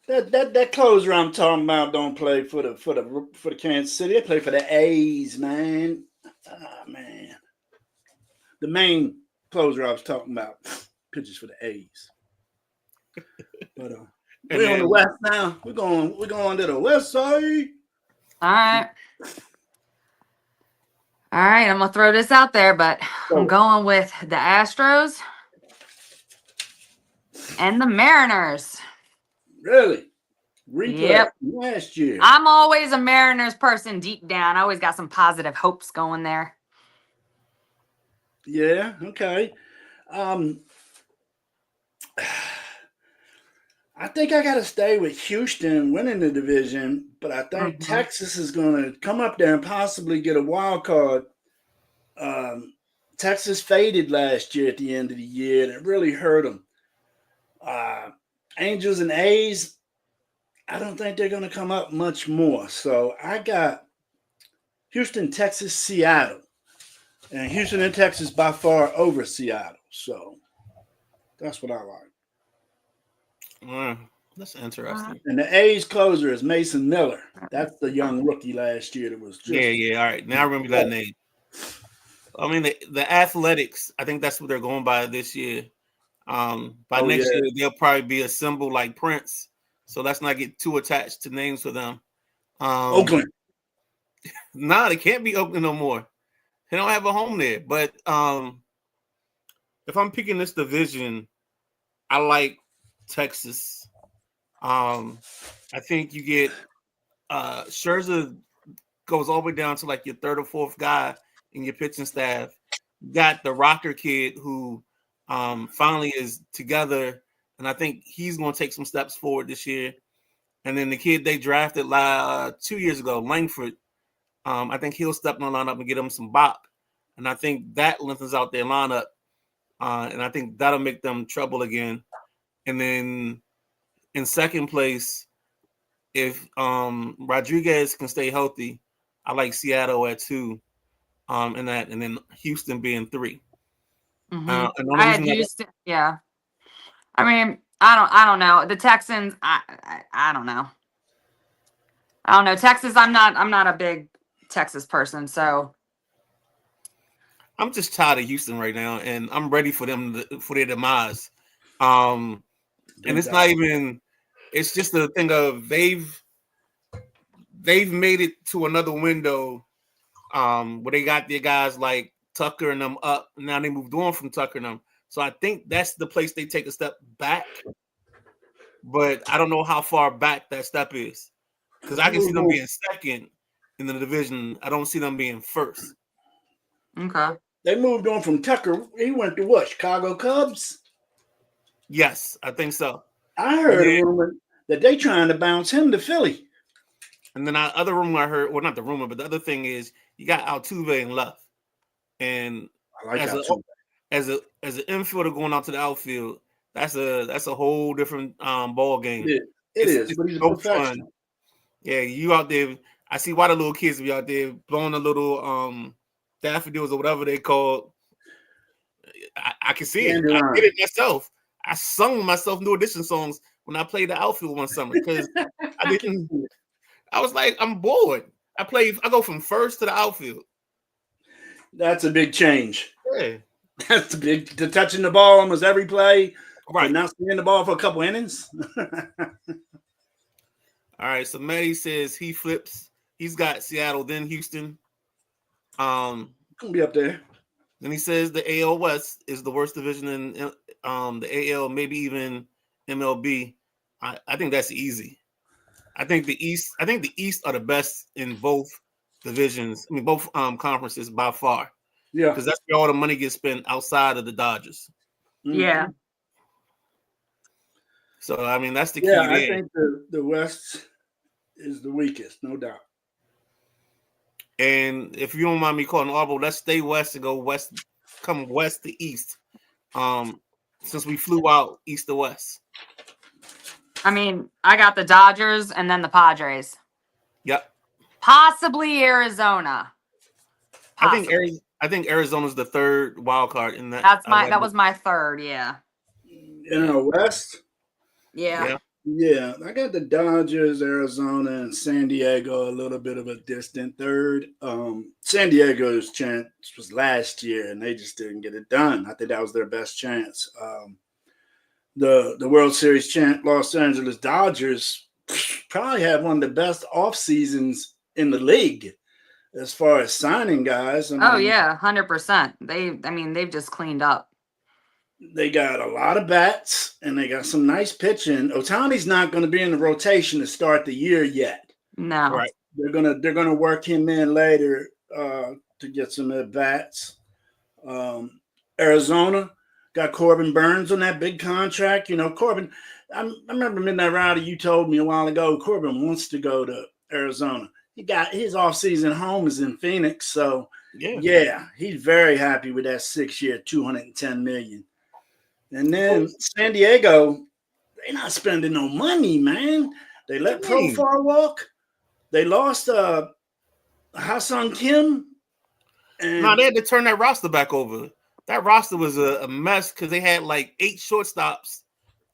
that closer I'm talking about don't play for the Kansas City. They play for the A's, man. Man, the main closer I was talking about pitches for the A's. But we're on the west now. We're going to the west side. all right. All right, I'm going to throw this out there, but I'm going with the Astros and the Mariners. Really? Replay Yep. last year. I'm always a Mariners person deep down. I always got some positive hopes going there. Yeah, okay. I think I got to stay with Houston winning the division, but I think Texas is going to come up there and possibly get a wild card. Texas faded last year at the end of the year, and it really hurt them. Angels and A's, I don't think they're going to come up much more. So I got Houston, Texas, Seattle. And Houston and Texas by far over Seattle. So that's what I like. That's interesting. And the A's closer is Mason Miller. That's the young rookie last year that was just... Yeah. All right. Now I remember that name. I mean, the Athletics, I think that's what they're going by this year. By next year, they'll probably be a symbol like Prince. So let's not get too attached to names for them. Oakland. Nah, they can't be Oakland no more. They don't have a home there. But if I'm picking this division, I like Texas. I think you get Scherzer goes all the way down to like your third or fourth guy in your pitching staff. You got the rocker kid who finally is together, and I think he's going to take some steps forward this year. And then the kid they drafted 2 years ago, Langford, I think he'll step in the lineup and get him some bop. And I think that lengthens out their lineup. And I think that'll make them trouble again. And then in second place, if Rodriguez can stay healthy, I like Seattle at 2. And then Houston being 3. Mm-hmm. I had Houston. Yeah. I mean, I don't know. The Texans, I don't know. I don't know. Texas, I'm not a big Texas person, so I'm just tired of Houston right now, and I'm ready for them for their demise. And it's not even. It's just the thing of they've made it to another window, where they got their guys like Tucker and them up. And now they moved on from Tucker and them, so I think that's the place they take a step back. But I don't know how far back that step is, because I can see them being second in the division. I don't see them being first. Okay. They moved on from Tucker. He went to what? Chicago Cubs? Yes, I think so. I heard a rumor that they trying to bounce him to Philly. And then the other rumor I heard, well, not the rumor, but the other thing is you got Altuve in left. And I like Altuve. As an infielder going out to the outfield, that's a whole different ball game. It is, but he's so fun. Yeah, you out there. I see why the little kids be out there blowing the little daffodils or whatever they call. I can see it. I did it myself. I sung myself New Edition songs when I played the outfield one summer because I was like, I'm bored. I go from first to the outfield. That's a big change. Yeah. That's a big to touching the ball almost every play. for not seeing the ball for a couple innings. All right, so Matty says he flips. He's got Seattle, then Houston. Gonna be up there. Then he says the AL West is the worst division in the AL, maybe even MLB. I think that's easy. I think the East are the best in both divisions. I mean, both conferences by far. Yeah, because that's where all the money gets spent outside of the Dodgers. Yeah. So I mean, that's the key. Yeah, I there. think the West is the weakest, no doubt. And if you don't mind me calling audible, let's stay west and go west, come west to east. Since we flew out east to west. I mean, I got the Dodgers and then the Padres. Yep. Possibly Arizona. Possibly. I think Arizona's the third wild card in that. That was my third, yeah. In the West? Yeah. Yeah, I got the Dodgers, Arizona, and San Diego a little bit of a distant third. San Diego's chance was last year, and they just didn't get it done. I think that was their best chance. The World Series champ, Los Angeles Dodgers, probably had one of the best off seasons in the league as far as signing guys. Yeah, 100%. They've just cleaned up. They got a lot of bats, and they got some nice pitching. Ohtani's not going to be in the rotation to start the year yet. No, right? They're gonna work him in later to get some at bats. Arizona got Corbin Burns on that big contract. You know, Corbin. I remember Midnight Rider. You told me a while ago Corbin wants to go to Arizona. He got his offseason home is in Phoenix, so yeah, he's very happy with that 6-year, $210 million. And then San Diego, they're not spending no money, man. They let Profar walk. They lost Ha-Sung Kim. No, they had to turn that roster back over. That roster was a mess because they had like 8 shortstops.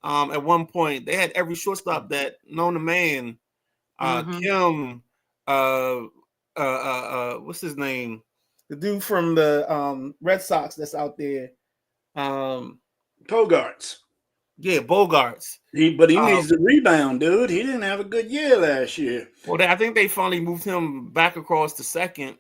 At one point, they had every shortstop that known to man. Kim, what's his name? The dude from the Red Sox that's out there. Bogarts. Yeah, Bogarts. He needs to rebound, dude. He didn't have a good year last year. Well, I think they finally moved him back across to second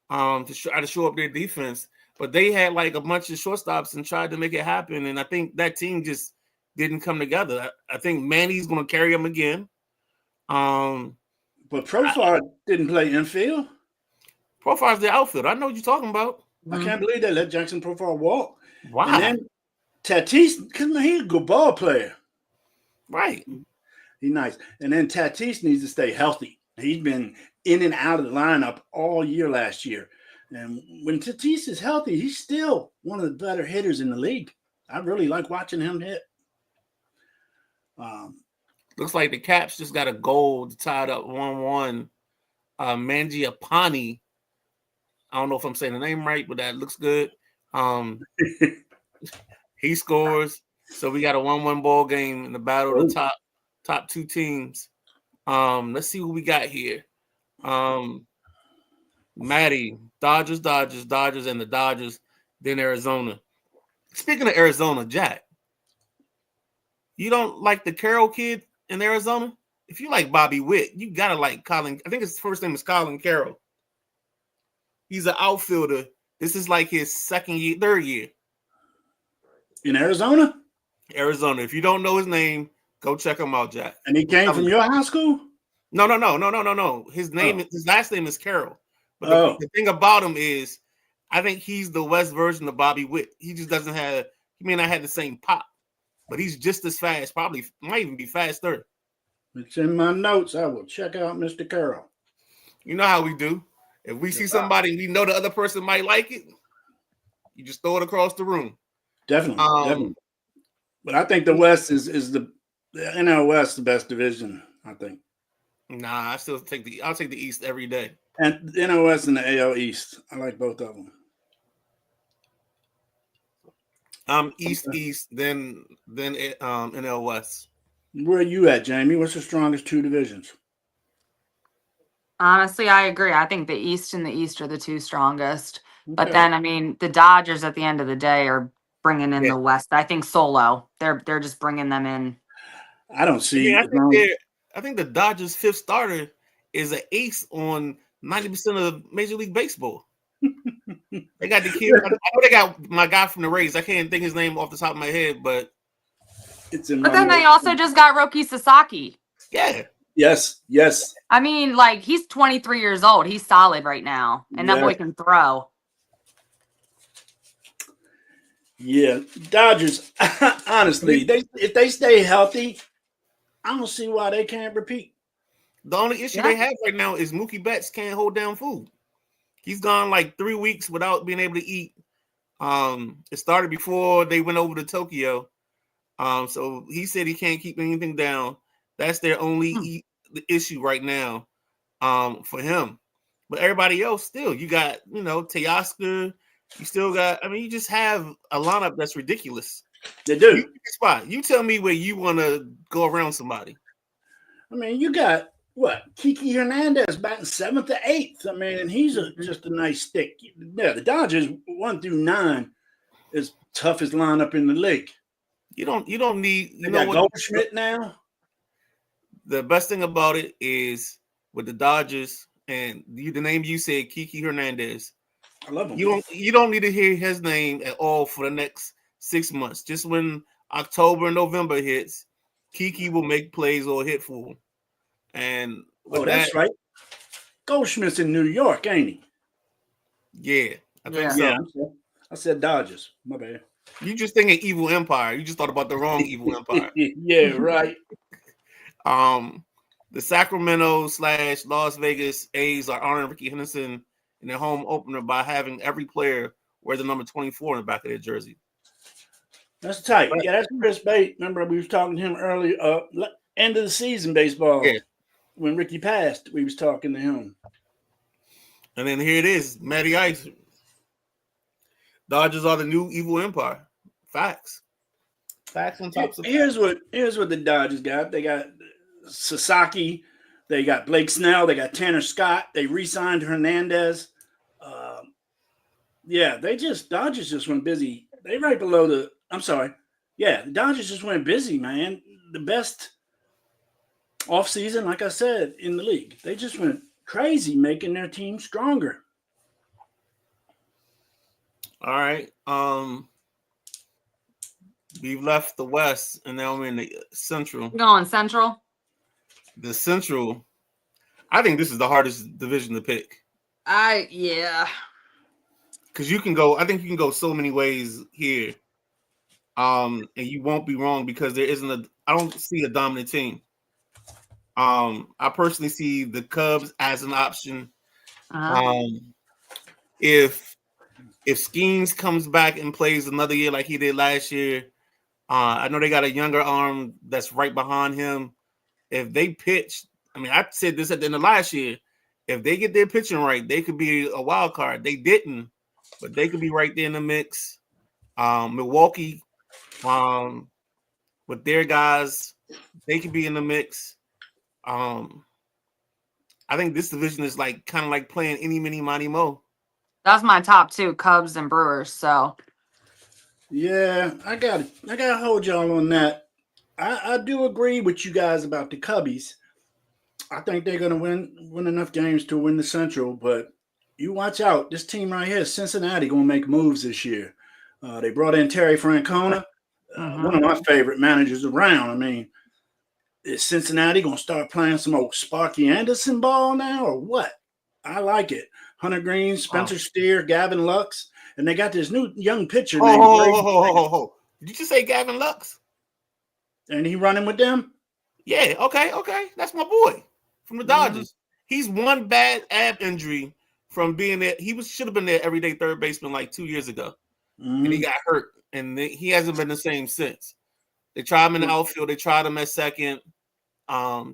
to try to show up their defense. But they had like a bunch of shortstops and tried to make it happen. And I think that team just didn't come together. I think Manny's going to carry them again. But Profar didn't play infield. Profar's the outfield. I know what you're talking about. I can't believe they let Jackson Profar walk. Why? And then Tatis, because he's a good ball player. Right. He's nice. And then Tatis needs to stay healthy. He's been in and out of the lineup all year last year. And when Tatis is healthy, he's still one of the better hitters in the league. I really like watching him hit. Looks like the Caps just got a goal tied up 1-1. Mangiapane. I don't know if I'm saying the name right, but that looks good. He scores. So we got a 1-1 ball game in the battle of the top 2 teams. Let's see who we got here. Matty, Dodgers, and the Dodgers, then Arizona. Speaking of Arizona, Jack, you don't like the Carroll kid in Arizona? If you like Bobby Witt, you gotta like Colin. I think his first name is Colin Carroll. He's an outfielder. This is like his third year. In Arizona? Arizona. If you don't know his name, go check him out, Jack. And he came from your high school? No. His last name is Carroll. But the thing about him is, I think he's the West version of Bobby Witt. He just doesn't have. He may not have the same pop, but he's just as fast. Probably might even be faster. It's in my notes. I will check out Mr. Carroll. You know how we do. If we see somebody and we know the other person might like it, you just throw it across the room. Definitely. But I think the West is the NL West the best division, I think. Nah, I'll take the East every day. And the NL West and the AL East. I like both of them. East, then NL West. Where are you at, Jamie? What's the strongest 2 divisions? Honestly, I agree. I think the East and the East are the 2 strongest. Okay. But then, I mean, the Dodgers at the end of the day are bringing in the West. I think solo. They're just bringing them in. I don't see. I think the Dodgers' fifth starter is an ace on 90% of Major League Baseball. They got the kid. I know they got my guy from the Rays. I can't think his name off the top of my head, but it's in. But then they also just got Roki Sasaki. Yeah. Yes. I mean, like, he's 23 years old. He's solid right now, and that boy can throw. Yeah, Dodgers. Honestly, if they stay healthy, I don't see why they can't repeat. The only issue they have right now is Mookie Betts can't hold down food. He's gone like 3 weeks without being able to eat. It started before they went over to Tokyo. So he said he can't keep anything down. That's their only issue right now for him. But everybody else still, you got, Teoscar. You still got, you just have a lineup that's ridiculous. They do. You tell me where you want to go around somebody. You got Kiki Hernandez batting 7th to 8th. And he's just a nice stick. Yeah, the Dodgers 1 through 9 is toughest lineup in the league. You don't need. You know what? Goldschmidt now. The best thing about it is with the Dodgers and the name you said, Kiki Hernandez. I love him. You don't need to hear his name at all for the next 6 months. Just when October and November hits, Kiki will make plays or hit for him. And that's right. Goldschmidt's in New York, ain't he? Yeah, I think so. Yeah, I said Dodgers. My bad. You just thinking Evil Empire. You just thought about the wrong Evil Empire. Yeah, right. The Sacramento / Las Vegas A's are honoring Ricky Henderson in their home opener by having every player wear the number 24 in the back of their jersey. That's tight. Yeah, that's Chris Bate. Remember, we was talking to him earlier, end of the season baseball. Yeah. When Ricky passed, we was talking to him. And then here it is, Matty Ice. Dodgers are the new Evil Empire. Facts on top of here's what the Dodgers got. They got Sasaki, they got Blake Snell, they got Tanner Scott, they re-signed Hernandez. Dodgers just went busy. They right below the Dodgers just went busy, man. The best offseason, like I said, in the league. They just went crazy making their team stronger. All right. We've left the West, and now we're in the Central. Going Central. The Central. I think this is the hardest division to pick. Because you can go. I think you can go so many ways here. And you won't be wrong because there isn't I don't see a dominant team. I personally see the Cubs as an option. If Skeens comes back and plays another year like he did last year, I know they got a younger arm that's right behind him. If they pitch, I said this at the end of last year, if they get their pitching right, they could be a wild card. They didn't, but they could be right there in the mix. Milwaukee, with their guys, they could be in the mix. I think this division is kind of like playing any, mini, money, mo. That's my top two, Cubs and Brewers. So, yeah, I gotta hold y'all on that. I do agree with you guys about the Cubbies. I think they're gonna win enough games to win the Central, but you watch out. This team right here, Cincinnati, gonna make moves this year. They brought in Terry Francona, one of my favorite managers around. Is Cincinnati gonna start playing some old Sparky Anderson ball now, or what? I like it. Hunter Green, Spencer Steer, Gavin Lux, and they got this new young pitcher named Did you just say Gavin Lux? And he running with them? Yeah, okay. That's my boy from the Dodgers. He's one bad ab injury from being there. He should have been their everyday third baseman like 2 years ago. And he got hurt, and he hasn't been the same since. They tried him in the outfield. They tried him at second. I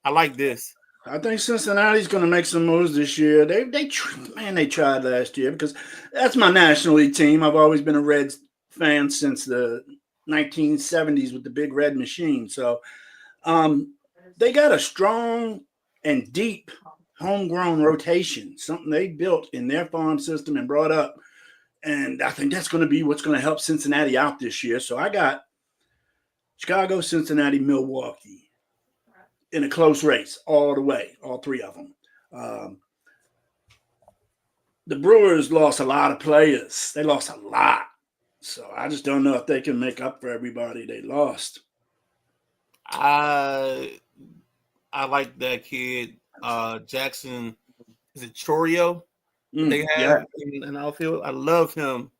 like this. I think Cincinnati's going to make some moves this year. They tried last year because that's my National League team. I've always been a Reds fan since the 1970s with the big red machine. So they got a strong and deep homegrown rotation, something they built in their farm system and brought up. And I think that's going to be what's going to help Cincinnati out this year. So I got Chicago, Cincinnati, Milwaukee in a close race all the way, all three of them. The Brewers lost a lot of players. They lost a lot. So I just don't know if they can make up for everybody they lost. I like that kid, Jackson. Is it Chorio? They have in outfield. I love him.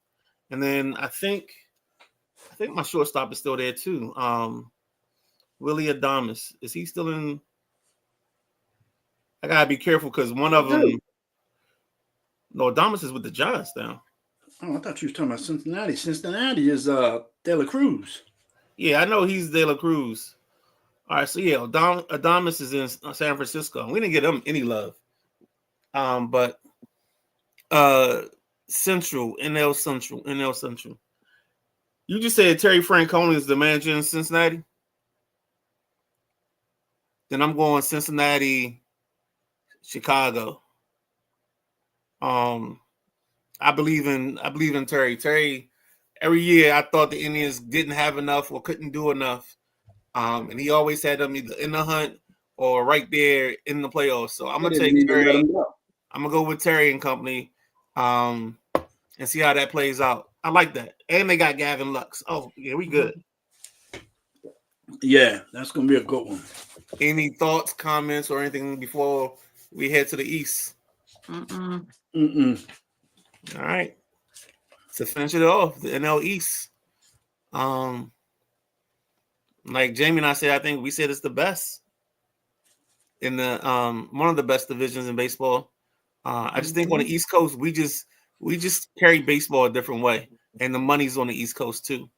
And then I think my shortstop is still there too. Willie Adames. Is he still in? I gotta be careful because one of them. No, Adames is with the Giants now. Oh, I thought you were talking about Cincinnati. Cincinnati is De La Cruz. Yeah, I know he's De La Cruz. All right, so yeah, Adames is in San Francisco. We didn't get him any love. But NL Central. You just said Terry Francona is the manager in Cincinnati. Then I'm going Cincinnati, Chicago. I believe in Terry. Terry, every year I thought the Indians didn't have enough or couldn't do enough. And he always had them either in the hunt or right there in the playoffs. So I'm gonna take Terry. I'm gonna go with Terry and company, and see how that plays out. I like that. And they got Gavin Lux. Oh, yeah, we good. Yeah, that's gonna be a good one. Any thoughts, comments, or anything before we head to the East? Mm-mm. All right. To finish it off, the NL East. Like Jamie and I said, I think we said it's the best in the one of the best divisions in baseball. I just think on the East Coast, we just carry baseball a different way, and the money's on the East Coast too.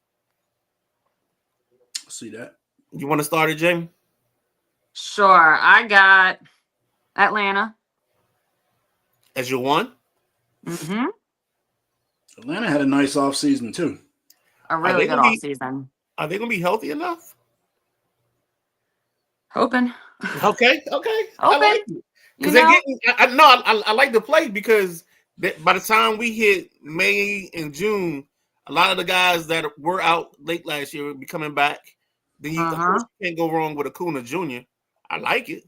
See that? You want to start it, Jamie? Sure. I got Atlanta. As your one? Mm-hmm. Atlanta had a nice offseason too. A really good offseason. Are they going to be healthy enough? Hoping. Okay. Hoping. I like it. Because I like the play because by the time we hit May and June, a lot of the guys that were out late last year will be coming back. Then you, of course, you can't go wrong with Acuna Jr. I like it.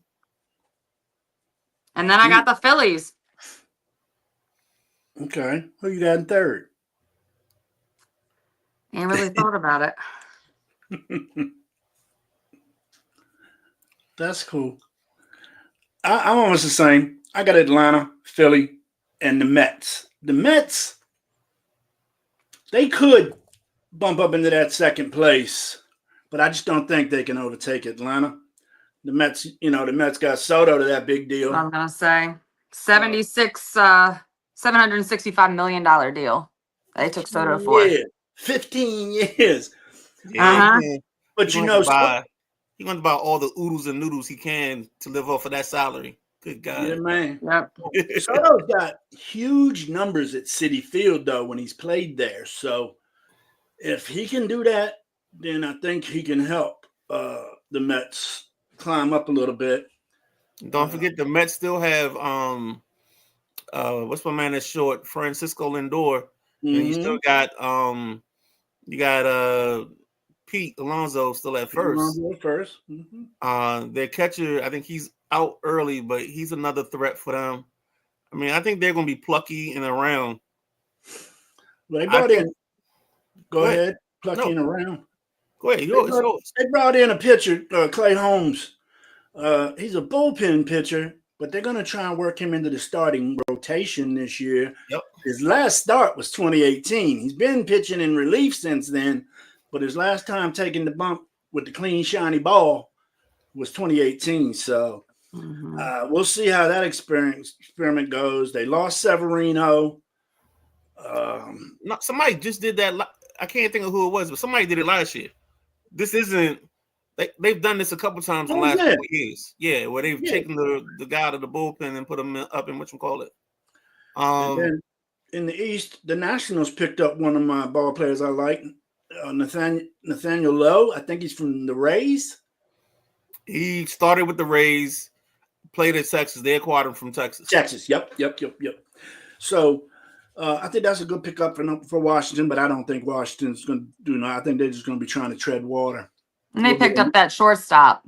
And then I got the Phillies. Okay. Who you got in third? Ain't really thought about it. That's cool. I'm almost the same. I got Atlanta, Philly, and the Mets. The Mets, they could bump up into that second place, but I just don't think they can overtake Atlanta. The Mets, the Mets got Soto to that big deal. I'm going to say $765 million deal. They took Soto for. 15 years. Yeah, But he's going to buy all the oodles and noodles he can to live off of that salary. Good God. Yeah, man. Yep. Soto's got huge numbers at Citi Field, though, when he's played there. So if he can do that, then I think he can help the Mets climb up a little bit. Don't forget the Mets still have what's my man that's short? Francisco Lindor. And you still got Pete Alonso still at first. Their catcher, I think he's out early, but he's another threat for them. I mean, I think they're going to be plucky and around. Well, they brought in. Go ahead. Plucky and around. Go ahead. Yours. They brought in a pitcher, Clay Holmes. He's a bullpen pitcher, but they're going to try and work him into the starting rotation this year. Yep. His last start was 2018. He's been pitching in relief since then, but his last time taking the bump with the clean, shiny ball was 2018. So we'll see how that experiment goes. They lost Severino. Somebody just did that. I can't think of who it was, but somebody did it last year. This isn't. They've done this a couple times in the last couple years. Yeah, where they've taken the guy out of the bullpen and put him up in whatchamacallit. In the East, the Nationals picked up one of my ball players I like, Nathaniel Lowe. I think he's from the Rays. He started with the Rays, played at Texas. They acquired him from Texas. Yep. So I think that's a good pickup for Washington, but I don't think Washington's going to do no. I think they're just going to be trying to tread water. And they picked up that shortstop,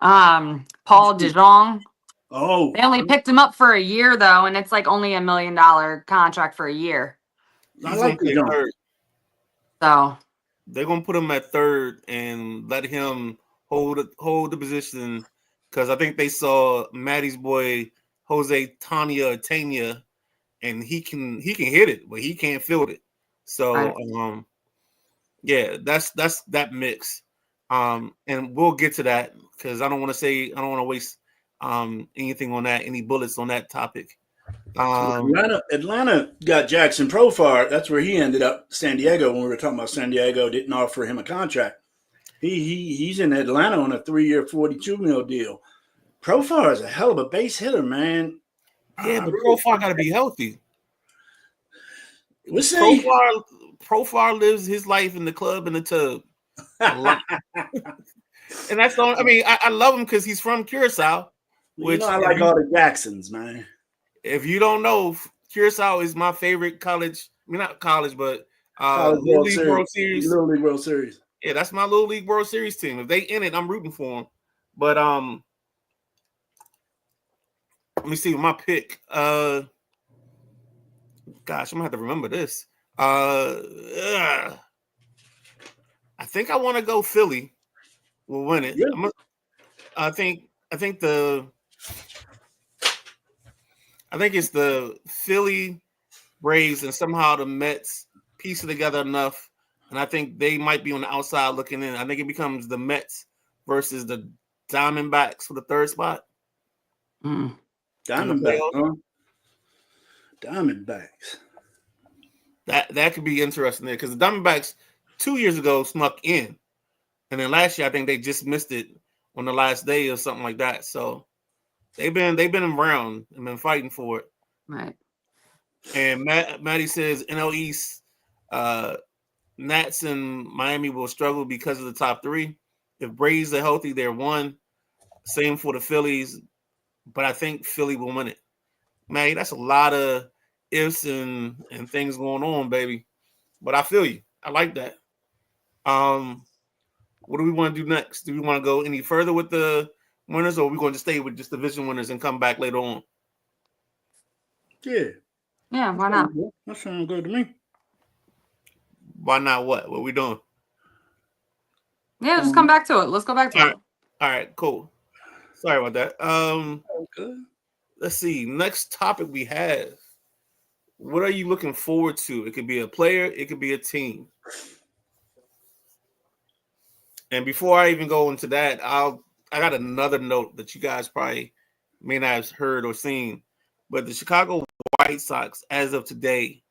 Paul DeJong. Oh, They only picked him up for a year though, and it's like only $1 million contract for a year. I like the third. So they're gonna put him at third and let him hold the position, because I think they saw Maddie's boy Jose Tanya, and he can hit it, but he can't field it. So yeah, that's that mix. And we'll get to that because I don't want to waste anything on that, any bullets on that topic. Atlanta got Jackson Profar. That's where he ended up. San Diego, when we were talking about San Diego, didn't offer him a contract. He's in Atlanta on a 3-year, $42 million deal. Profar is a hell of a base hitter, man. Yeah, but Profar got to be healthy. We'll see. Profar lives his life in the club in the tub a lot. And that's the only, I mean, I love him because he's from Curacao. Which, I like all the Jacksons, man. If you don't know, Curacao is my favorite college. I mean, not college, but Little League World Series. Little League World Series. Yeah, that's my Little League World Series team. If they in it, I'm rooting for them. But let me see my pick. Gosh, I'm gonna have to remember this. I think I want to go Philly will win it. Yeah. I think it's the Philly Braves, and somehow the Mets piece it together enough, and I think they might be on the outside looking in. I think it becomes the Mets versus the Diamondbacks for the third spot. Diamondbacks, huh? Diamondbacks. That could be interesting there, because the Diamondbacks 2 years ago snuck in, and then last year I think they just missed it on the last day or something like that. So they've been around and been fighting for it. Right. And Maddie says NL East, Nats and Miami will struggle because of the top three. If Braves are healthy, they're one. Same for the Phillies, but I think Philly will win it. Man, that's a lot of ifs and things going on, baby. But I feel you. I like that. What do we want to do next? Do we want to go any further with the winners, or are we going to stay with just division winners and come back later on? Yeah. Yeah, why not? That sounds good to me. Why not? What are we doing? Yeah, just come back to it. Let's go back to it. All right, cool. Sorry about that. Okay. Let's see. Next topic we have. What are you looking forward to? It could be a player, it could be a team. And before I even go into that, I got another note that you guys probably may not have heard or seen. But the Chicago White Sox, as of today,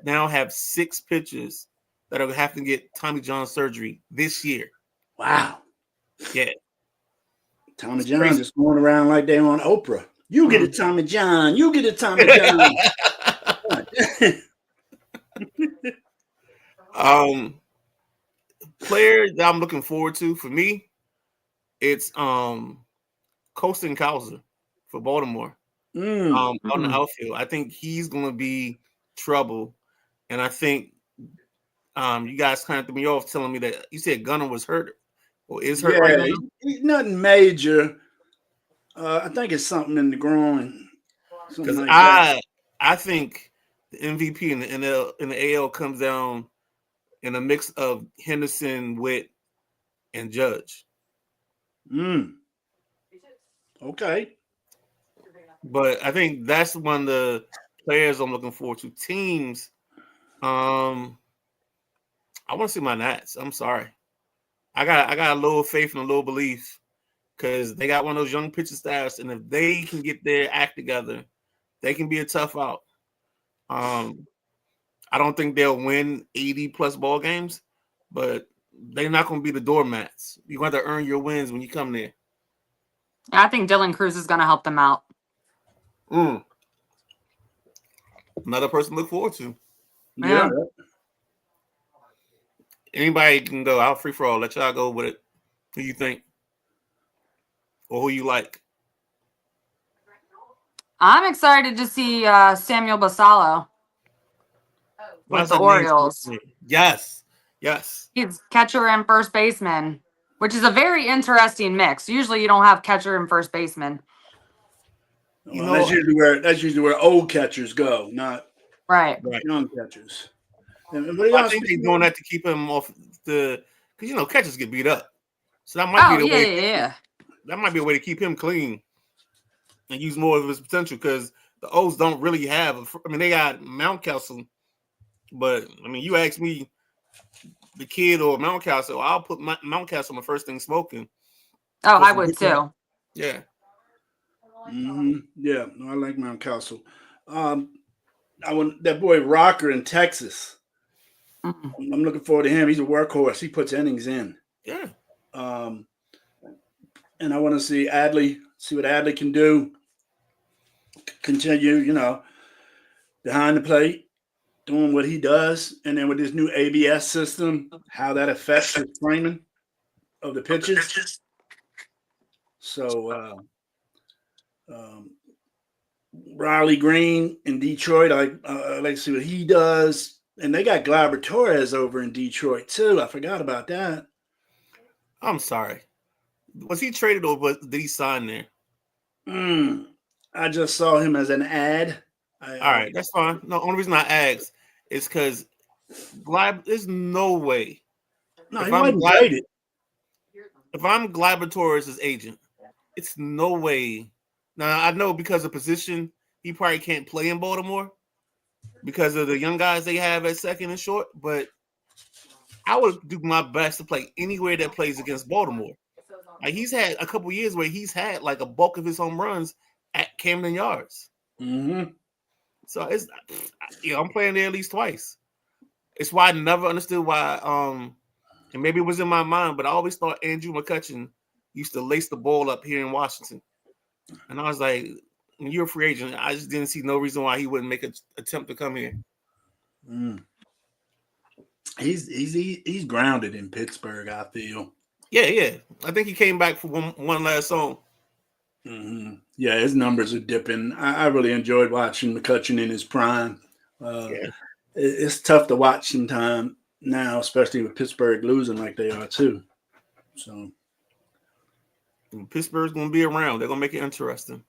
now have 6 pitchers that are having to get Tommy John surgery this year. Wow. Yeah. Tommy John just going around like they on Oprah. You get it, Tommy John. You get it, Tommy John. Player that I'm looking forward to, for me, it's Colston Cowser for Baltimore. On the outfield. I think he's going to be trouble. And I think you guys kind of threw me off telling me that you said Gunnar was hurt or is hurt right now. He's nothing major. I think it's something in the groin. Because I think the MVP in the AL comes down in a mix of Henderson, Witt, and Judge. Okay. But I think that's one of the players I'm looking forward to. Teams, I want to see my Nats. I'm sorry. I got a little faith and a little belief because they got one of those young pitching staffs, and if they can get their act together, they can be a tough out. I don't think they'll win 80-plus ball games, but they're not going to be the doormats. You're going to have to earn your wins when you come there. I think Dylan Cruz is going to help them out. Another person to look forward to. Yeah. Anybody can go. I'll free for all. Let y'all go with it. Who you think? Or who you like? I'm excited to see Samuel Basallo. with the Orioles. Yes. Yes. He's catcher and first baseman, which is a very interesting mix. Usually you don't have catcher and first baseman. Well, that's usually where old catchers go, not right. young catchers. And I think they're doing that to keep him off because catchers get beat up. So that might be the way. Yeah. That might be a way to keep him clean and use more of his potential because the O's don't really have. They got Mountcastle, but you ask me, the kid or Mountcastle, I'll put Mountcastle on the first thing smoking. Oh, I would too. Yeah. Mm-hmm. Yeah, no, I like Mountcastle. I want that boy Rocker in Texas. I'm looking forward to him. He's a workhorse. He puts innings in. Yeah. And I want to see what Adley can do. Continue, behind the plate, doing what he does. And then with this new ABS system, how that affects the framing of the pitches. So, Riley Green in Detroit, I like to see what he does. And they got Gleyber Torres over in Detroit, too. I forgot about that. I'm sorry. Was he traded or did he sign there? I just saw him as an ad. All right, that's fine. No, only reason I asked is because there's no way. No, he wasn't traded. If I'm Gleyber Torres' agent, it's no way. Now, I know because of position, he probably can't play in Baltimore because of the young guys they have at second and short, but I would do my best to play anywhere that plays against Baltimore. Like he's had a couple years where he's had like a bulk of his home runs at Camden Yards. Mm-hmm. So it's I'm playing there at least twice. It's why I never understood why and maybe it was in my mind, but I always thought Andrew McCutchen used to lace the ball up here in Washington. And I was like, when you're a free agent, I just didn't see no reason why he wouldn't make an attempt to come here. He's grounded in Pittsburgh, I feel. Yeah. I think he came back for one last song. Mm-hmm. Yeah, his numbers are dipping. I really enjoyed watching McCutchen in his prime. It's tough to watch sometime now, especially with Pittsburgh losing like they are too. So Pittsburgh's going to be around. They're going to make it interesting.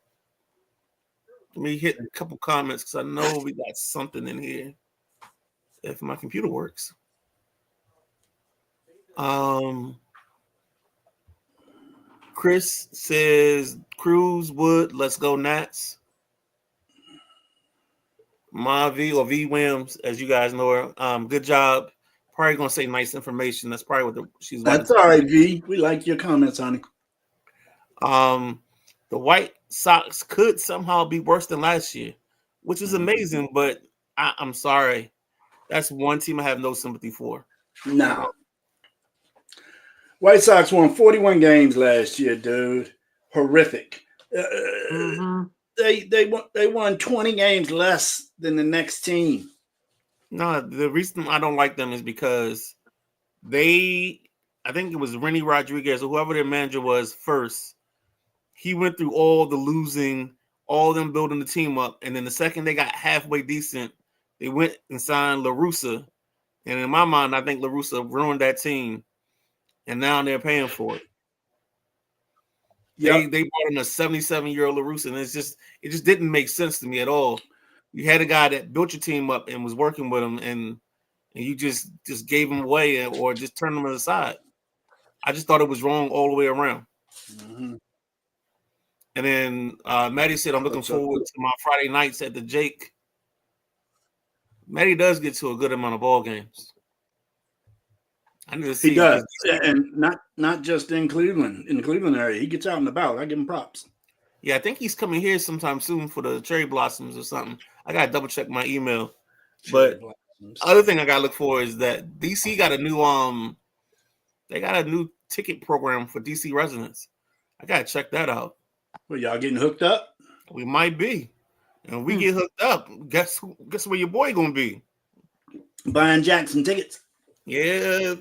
Let me hit a couple comments because I know we got something in here. If my computer works. Chris says, Cruz, Wood, let's go Nats. Mavi or V Williams, as you guys know her. Good job. Probably going to say nice information. That's probably what she's about That's all right, V. We like your comments on it. The White Sox could somehow be worse than last year, which is amazing, but I'm sorry. That's one team I have no sympathy for. No. White Sox won 41 games last year, dude. Horrific. They won 20 games less than the next team. No, the reason I don't like them is because I think it was Rennie Rodriguez or whoever their manager was first. He went through all the losing, all them building the team up, and then the second they got halfway decent, they went and signed La Russa. And in my mind, I think La Russa ruined that team. And now they're paying for it. Yep. They brought in a 77-year-old La Russa, and it just didn't make sense to me at all. You had a guy that built your team up and was working with him, and you just gave him away or just turned him aside. I just thought it was wrong all the way around. Mm-hmm. And then Maddie said, I'm looking forward to my Friday nights at the Jake. Maddie does get to a good amount of ball games. I need to see. He does, and not just in Cleveland area. He gets out and about. I give him props. Yeah, I think he's coming here sometime soon for the cherry blossoms or something. I gotta double check my email. But other thing I gotta look for is that DC got a new they got a new ticket program for DC residents. I gotta check that out. Well, y'all getting hooked up? We might be, and we get hooked up. Guess where your boy gonna be? Buying Jackson tickets. Yeah.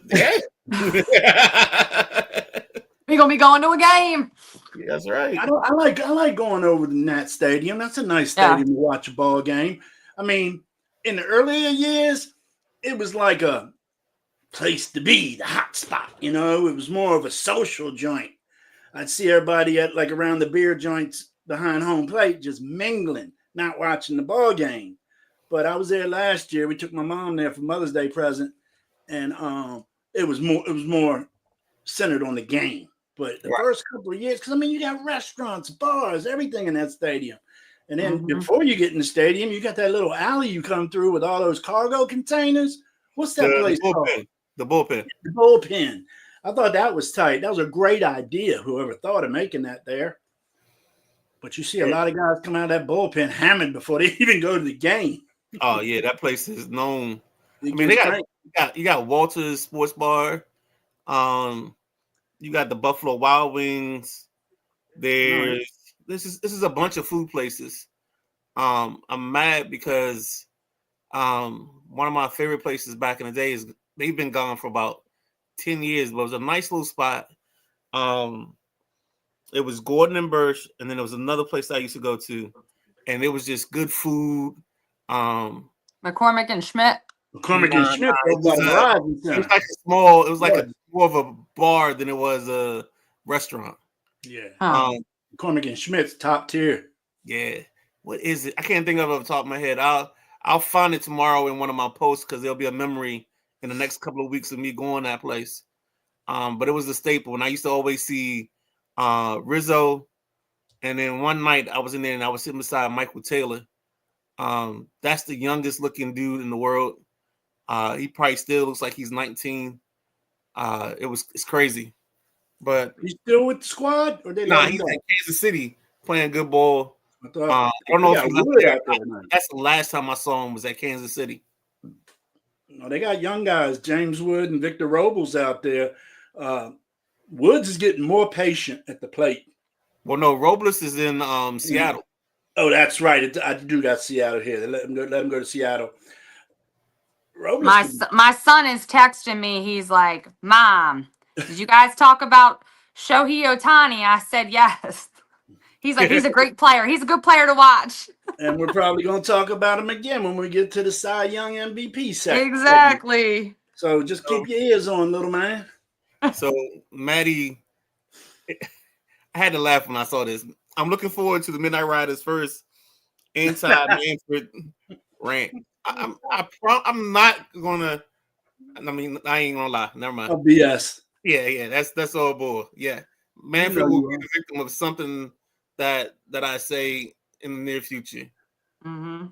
We're gonna be going to a game. Yeah, that's right. I like going over to Nat Stadium. That's a nice stadium to watch a ball game. I mean, in the earlier years, it was like a place to be, the hot spot. You know, it was more of a social joint. I'd see everybody at like around the beer joints behind home plate, just mingling, not watching the ball game. But I was there last year. We took my mom there for Mother's Day present, and it was more centered on the game. But the Right. first couple of years, because I mean, you got restaurants, bars, everything in that stadium. And then Mhm. before you get in the stadium, you got that little alley you come through with all those cargo containers. What's that place called? The bullpen. The bullpen. I thought that was tight. That was a great idea. Whoever thought of making that there. But you see a lot of guys come out of that bullpen hammered before they even go to the game. Oh yeah, that place is known. They I mean, they get got you got Walter's Sports Bar. You got the Buffalo Wild Wings. There's this is a bunch of food places. I'm mad because one of my favorite places back in the day is they've been gone for about 10 years, but it was a nice little spot. It was Gordon and Birch, and then there was another place I used to go to, and it was just good food. McCormick and Schmidt. McCormick and Schmidt. It was like a small. It was like more of a bar than it was a restaurant. Yeah. McCormick and Schmidt's top tier. Yeah. What is it? I can't think of it off the top of my head. I'll find it tomorrow in one of my posts because there'll be a memory in the next couple of weeks of me going that place. But it was a staple, and I used to always see Rizzo. And then one night I was in there and I was sitting beside Michael Taylor. That's the youngest looking dude in the world. He probably still looks like he's 19. It's crazy. But he's still with the squad? Or they he's in Kansas City playing good ball. I don't know if he left there. That's the last time I saw him was at Kansas City. No, they got young guys, James Wood and Victor Robles out there. Woods is getting more patient at the plate. Well, no, Robles is in Seattle. Oh, that's right. I do got Seattle here. They let him go to Seattle. Robles my son is texting me. He's like, "Mom, did you guys talk about Shohei Ohtani?" I said, "Yes." He's like, "He's a great player. He's a good player to watch." And we're probably going to talk about him again when we get to the Cy Young MVP section. Exactly. So just keep your ears on, little man. So, Maddie, I had to laugh when I saw this. I'm looking forward to the Midnight Riders first anti-Manfred rant. I'm not gonna. I mean, I ain't gonna lie. Never mind. Oh, BS. Yeah. That's all bull. Yeah, Manfred will be the victim of something that I say in the near future. Mm-hmm.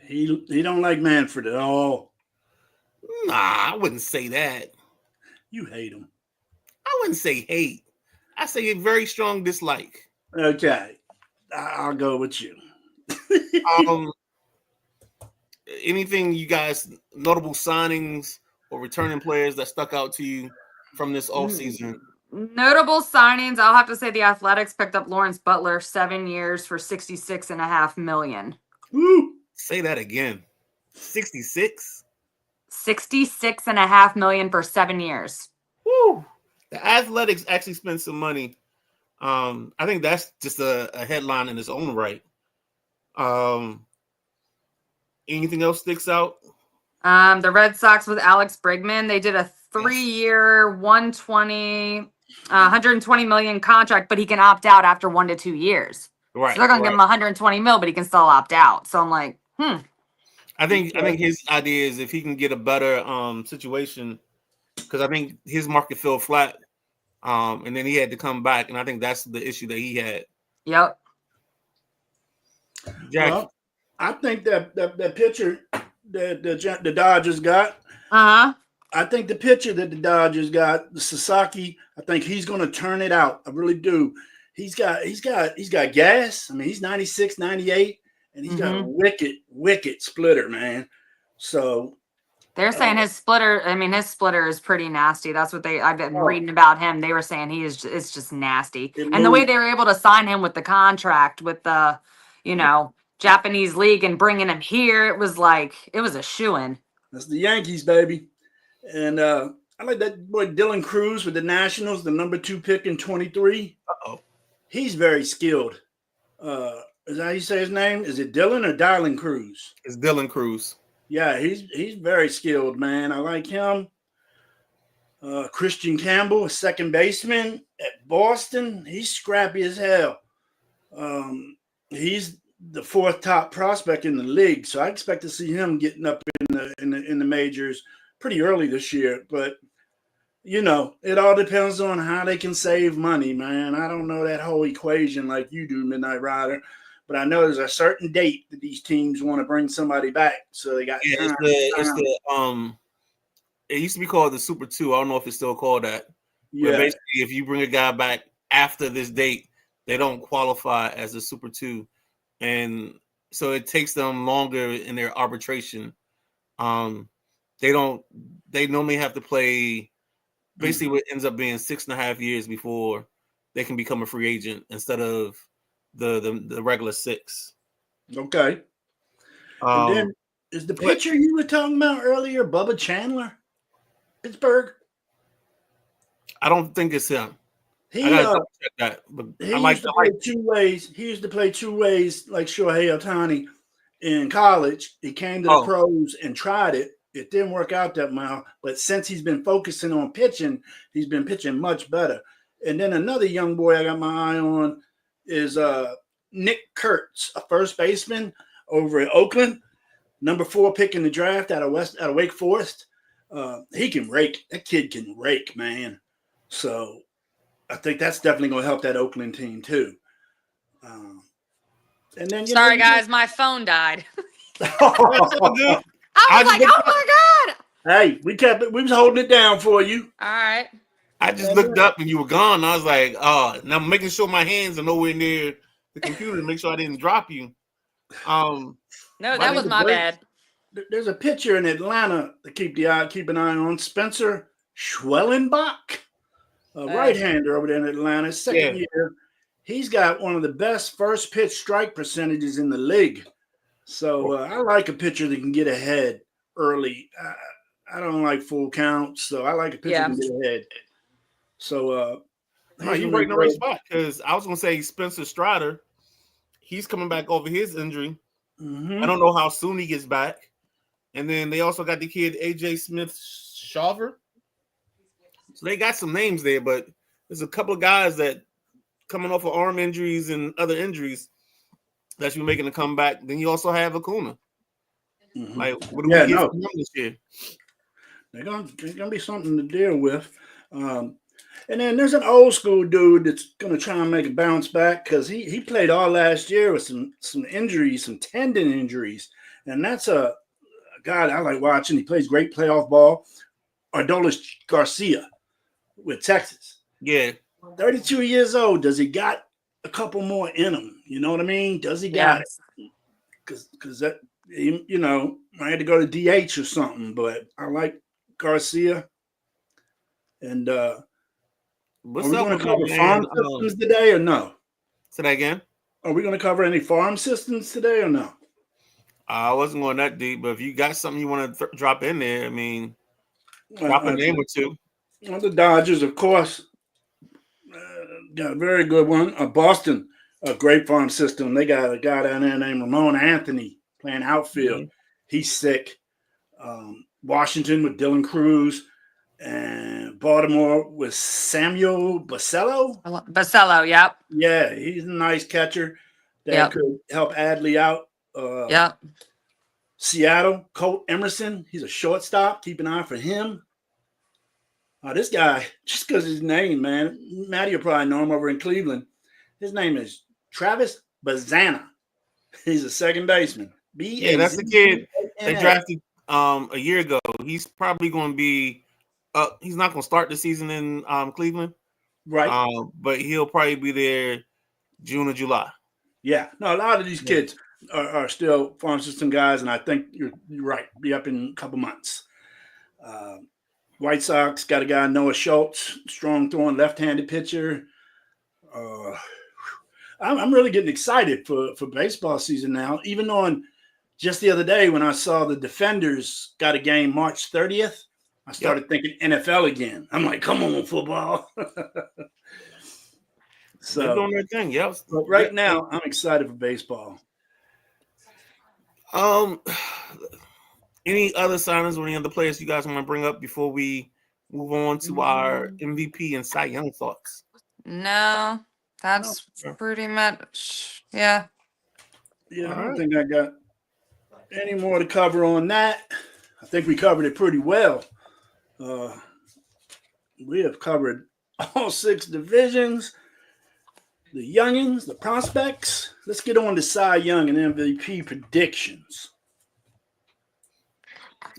He don't like Manfred at all. Nah, I wouldn't say that. You hate him. I wouldn't say hate. I say a very strong dislike. Okay, I'll go with you. Anything you guys, notable signings or returning players that stuck out to you from this offseason? Notable signings, I'll have to say the Athletics picked up Lawrence Butler, 7 years for $66.5 million. Woo! Say that again. 66? $66.5 million for 7 years. Woo! The Athletics actually spent some money. I think that's just a headline in its own right. Anything else sticks out? The Red Sox with Alex Bregman, they did a 3-year, $120 million contract, but he can opt out after 1 to 2 years. Right. So they're gonna give him $120 million, but he can still opt out. So I'm like, I think his idea is if he can get a better situation, because I think his market fell flat, and then he had to come back, and I think that's the issue that he had. Yep. Jack. Well, I think that pitcher that the Dodgers got. Uh-huh. I think the pitcher that the Dodgers got, the Sasaki, I think he's going to turn it out. I really do. He's got gas. I mean, he's 96, 98, and he's got a wicked splitter, man. So they're saying his splitter is pretty nasty. That's what I've been reading about him. They were saying it's just nasty. And the way they were able to sign him with the contract with the, Japanese league and bringing him here, it was a shoo-in. That's the Yankees, baby. And I like that boy Dylan Cruz with the Nationals, the number 2 pick in 23. Uh-oh. He's very skilled. Is that how you say his name? Is it Dylan or Dylan Cruz? It's Dylan Cruz. Yeah, he's very skilled, man. I like him. Christian Campbell, a second baseman at Boston. He's scrappy as hell. He's the fourth top prospect in the league, so I expect to see him getting up in the majors pretty early this year. But it all depends on how they can save money, man. I don't know that whole equation like you do, Midnight Rider, but I know there's a certain date that these teams want to bring somebody back, so they got time. It used to be called the Super 2. I don't know if it's still called that. Where basically, if you bring a guy back after this date, they don't qualify as a Super 2. And so it takes them longer in their arbitration. They normally have to play basically what ends up being 6.5 years before they can become a free agent instead of the regular 6. Okay. And then is the pitcher you were talking about earlier, Bubba Chandler, Pittsburgh? I don't think it's him. I gotta check that. But he used to play two ways. He used to play two ways like Shohei Ohtani in college. He came to the pros and tried it. It didn't work out that well. But since he's been focusing on pitching, he's been pitching much better. And then another young boy I got my eye on is Nick Kurtz, a first baseman over at Oakland, number 4 pick in the draft out of Wake Forest. He can rake. That kid can rake, man. So I think that's definitely going to help that Oakland team too. And then, sorry guys, my phone died. I was like, oh my God. Hey, we was holding it down for you. All right. I just looked up and you were gone. And I was like, and I'm making sure my hands are nowhere near the computer to make sure I didn't drop you. No, that was my bad. There's a pitcher in Atlanta to keep an eye on, Spencer Schwellenbach, a right-hander over there in Atlanta, second year. He's got one of the best first pitch strike percentages in the league. So I like a pitcher that can get ahead early. I don't like full counts, so I like a pitcher that can get ahead. So you're right in the right spot, because I was going to say Spencer Strider. He's coming back over his injury. Mm-hmm. I don't know how soon he gets back. And then they also got the kid AJ Smith-Shawver. So they got some names there, but there's a couple of guys that coming off of arm injuries and other injuries that you're making a comeback. Then you also have Acuna. Mm-hmm. Like, what do we get from them this year? They're gonna be something to deal with. And then there's an old school dude that's gonna try and make a bounce back because he played all last year with some injuries, some tendon injuries, and that's a guy I like watching. He plays great playoff ball. Adolis Garcia with Texas. Yeah. 32 years old. Does he got a couple more in him? You know what I mean? Does he got it? Because that, I had to go to DH or something, but I like Garcia. And are we going to cover farm systems today or no? Say that again? Are we going to cover any farm systems today or no? I wasn't going that deep, but if you got something you want to drop in there, I mean, drop a name or two. Well, the Dodgers, of course, got a very good one. Boston, a great farm system. They got a guy down there named Ramon Anthony playing outfield. Mm-hmm. He's sick. Washington with Dylan Cruz. And Baltimore with Samuel Basello. Basello, yep. Yeah, he's a nice catcher that could help Adley out. Seattle, Colt Emerson. He's a shortstop. Keep an eye for him. This guy, just because his name, man, Matty will probably know him over in Cleveland. His name is Travis Bazana. He's a second baseman. Yeah, that's the kid they drafted a year ago. He's probably going to be he's not going to start the season in Cleveland. Right. But he'll probably be there June or July. Yeah. No, a lot of these kids are still farm system guys, and I think you're right. Be up in a couple months. White Sox got a guy, Noah Schultz, strong throwing left-handed pitcher. I'm really getting excited for baseball season now. Even on just the other day when I saw the Defenders got a game March 30th, I started thinking NFL again. I'm like, come on, football. So they're doing their thing, But right now, I'm excited for baseball. Any other signings or any other players you guys want to bring up before we move on to our MVP and Cy Young thoughts? No, that's pretty much, yeah. Yeah, I All don't right. think I got any more to cover on that. I think we covered it pretty well. We have covered all 6 divisions, the youngins, the prospects. Let's get on to Cy Young and MVP predictions.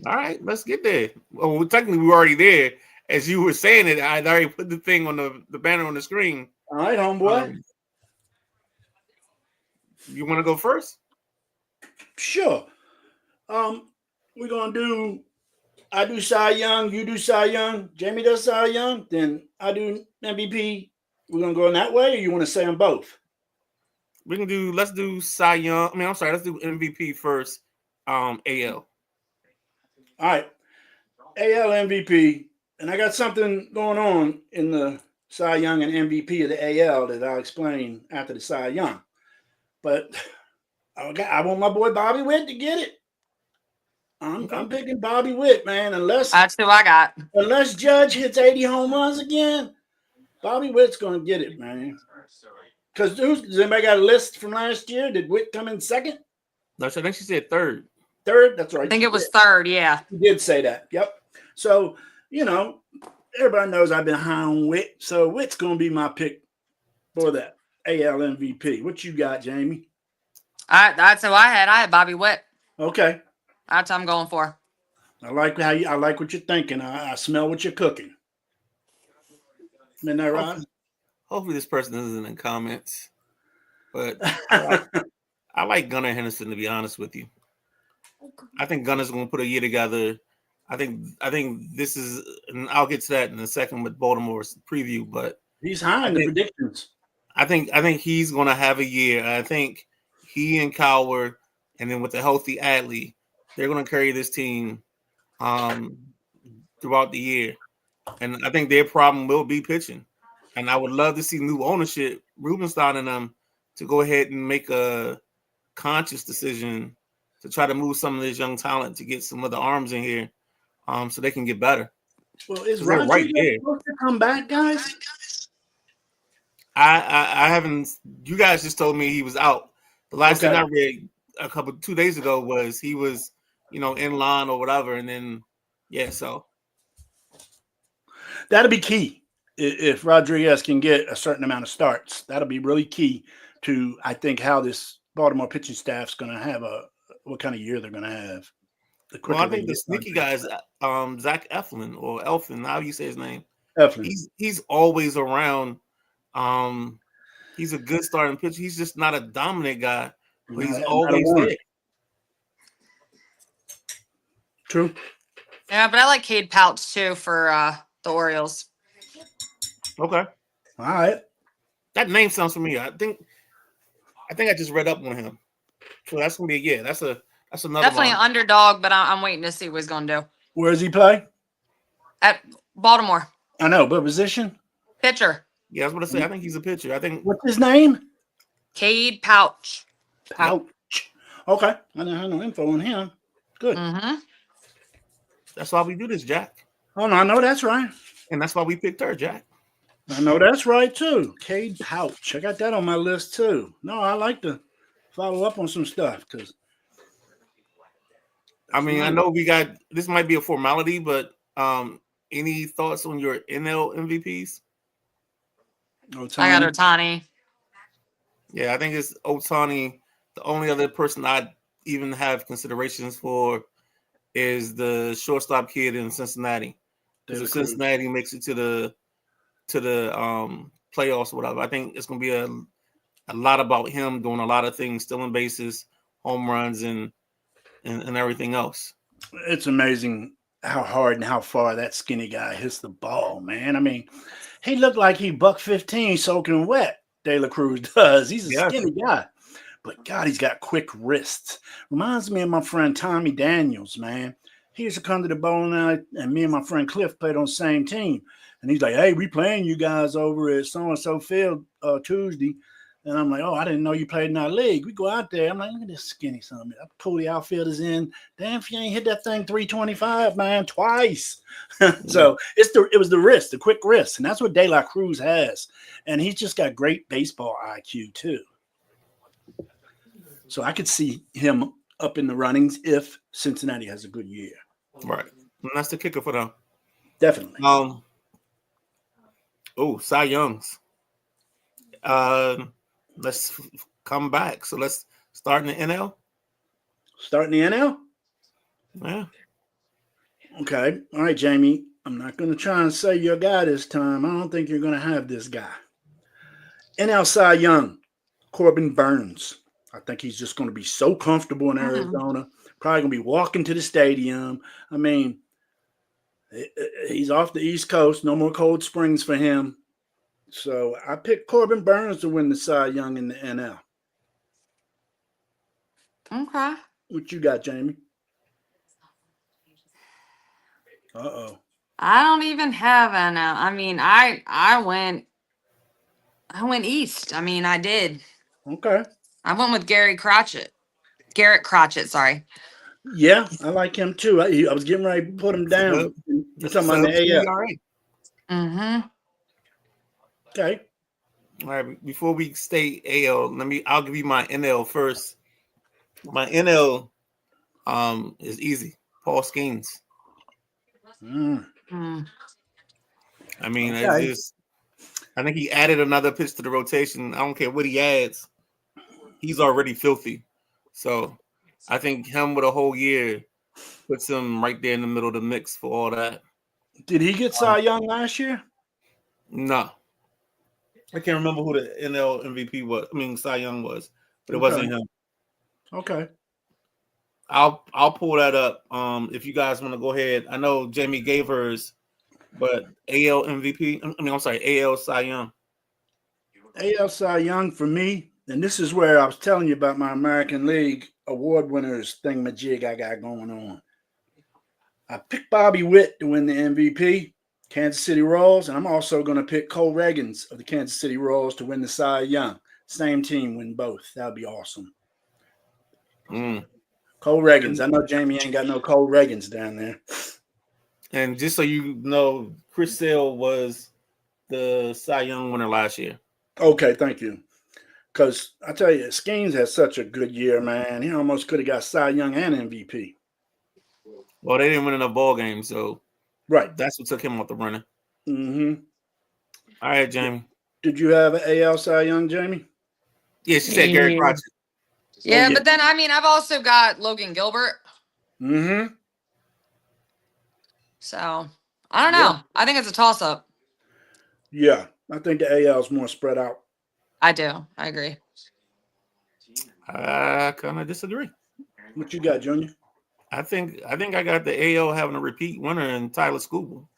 All right, let's get there. Well, technically, we're already there. As you were saying it, I'd already put the thing on the banner on the screen. All right, homeboy. You want to go first? Sure. We're gonna do. I do Cy Young. You do Cy Young. Jamie does Cy Young. Then I do MVP. We're gonna go in that way, or you want to say them both? We can do. Let's do Cy Young. I'm sorry. Let's do MVP first. AL. All right. AL MVP, and I got something going on in the Cy Young and MVP of the AL that I'll explain after the Cy Young. But I want my boy Bobby Witt to get it. I'm picking Bobby Witt, man. That's who I got. Unless Judge hits 80 home runs again, Bobby Witt's gonna get it, man. Because does anybody got a list from last year? Did Witt come in second? No, I think she said third. Third? That's right. I think it was third, yeah. He did say that. Yep. So, everybody knows I've been high on Witt. So Witt's gonna be my pick for that AL MVP. What you got, Jamie? That's who I had. I had Bobby Witt. Okay. That's what I'm going for. I like what you're thinking. I smell what you're cooking. Isn't that right? Hopefully this person isn't in comments. But I like Gunnar Henderson, to be honest with you. I think Gunner's going to put a year together. I think this is, and I'll get to that in a second with Baltimore's preview. But he's high in the predictions. I think he's going to have a year. I think he and Cowher, and then with the healthy Adley, they're going to carry this team throughout the year. And I think their problem will be pitching. And I would love to see new ownership, Rubenstein and them, to go ahead and make a conscious decision to try to move some of this young talent to get some of the arms in here so they can get better. Well, is Rodriguez supposed to come back, guys? I haven't – you guys just told me he was out. The last thing I read 2 days ago was he was – in line or whatever. And then, so. That'll be key. If Rodriguez can get a certain amount of starts, that'll be really key to, I think, how this Baltimore pitching staff's going to have what kind of year they're going to have. I think the sneaky guy is Zach Eflin or Elfin, how you say his name. Eflin. He's always around. He's a good starting pitcher. He's just not a dominant guy, but he's always there. True. Yeah, but I like Cade Pouch too for the Orioles. Okay. All right. That name sounds familiar. I think I just read up on him. So that's gonna be that's another definitely an underdog, but I'm waiting to see what he's gonna do. Where does he play? At Baltimore. I know, but position? Pitcher. Yeah, I was gonna say I think he's a pitcher. What's his name? Cade Pouch. Pouch. Okay. I don't have no info on him. Good. Mm-hmm. That's why we do this, Jack. Oh, no, I know that's right. And that's why we picked her, Jack. I know that's right, too. Cade Pouch. I got that on my list, too. No, I like to follow up on some stuff because. I know this might be a formality, but any thoughts on your NL MVPs? Ohtani. I got Ohtani. Yeah, I think it's Ohtani. The only other person I'd even have considerations for is the shortstop kid in Cincinnati. Because if Cincinnati makes it to the playoffs or whatever, I think it's going to be a lot about him doing a lot of things, stealing bases, home runs, and everything else. It's amazing how hard and how far that skinny guy hits the ball, man. He looked like he $115 soaking wet. De La Cruz does. He's a skinny guy. But, God, he's got quick wrists. Reminds me of my friend Tommy Daniels, man. He used to come to the bowling alley, and me and my friend Cliff played on the same team. And he's like, hey, we playing you guys over at so-and-so field Tuesday. And I'm like, oh, I didn't know you played in our league. We go out there. I'm like, look at this skinny son. I pull the outfielders in. Damn, if you ain't hit that thing 325, man, twice. So it was the wrist, the quick wrist. And that's what De La Cruz has. And he's just got great baseball IQ, too. So I could see him up in the runnings if Cincinnati has a good year. Right. And that's the kicker for them. Definitely. Cy Young's. Let's come back. So let's start in the NL. Start in the NL? Yeah. Okay. All right, Jamie. I'm not going to try and say your guy this time. I don't think you're going to have this guy. NL Cy Young, Corbin Burns. I think he's just going to be so comfortable in Arizona. Probably going to be walking to the stadium. I mean, he's off the East Coast. No more Cold Springs for him. So I picked Corbin Burns to win the Cy Young in the NL. Okay. What you got, Jamie? Uh-oh. I don't even have NL. I mean, I went east. I mean, I did. Okay. I went with Garrett Crotchet, sorry. Yeah, I like him too. I was getting ready to put him down. You're talking about the AL. Mm-hmm. Okay. All right. Before we state AL, I'll give you my NL first. My NL is easy. Paul Skeens. I mean, Okay. I think he added another pitch to the rotation. I don't care what he adds. He's already filthy. So I think him with a whole year puts him right there in the middle of the mix for all that. Did he get Cy Young last year? No. I can't remember who the NL MVP was. I mean, Cy Young was, but it wasn't him. Okay. I'll pull that up. If you guys want to go ahead. I know Jamie gave hers, but AL MVP. I'm sorry, AL Cy Young. AL Cy Young for me, and this is where I was telling you about my American League award winners thingamajig I got going on. I picked Bobby Witt to win the MVP, Kansas City Royals, and I'm also going to pick Cole Reagans of the Kansas City Royals to win the Cy Young. Same team win both. That would be awesome. Cole Reagans. I know Jamie ain't got no Cole Reagans down there. And just so you know, Chris Sale was the Cy Young winner last year. Okay, thank you. Because I tell you, Skeens had such a good year, man. He almost could have got Cy Young and MVP. Well, they didn't win enough ball games, so right. That's what took him off the running. Mm-hmm. All right, Jamie. Did you have an AL Cy Young, Jamie? Yeah, she said Garrett Crotchet. Yeah, but then, I mean, I've also got Logan Gilbert. Mm-hmm. So, I don't know. I think it's a toss-up. Yeah, I think the AL is more spread out. I do. I agree. I kind of disagree. What you got, Junior? I think I got the AL having a repeat winner in Tyler Skubal.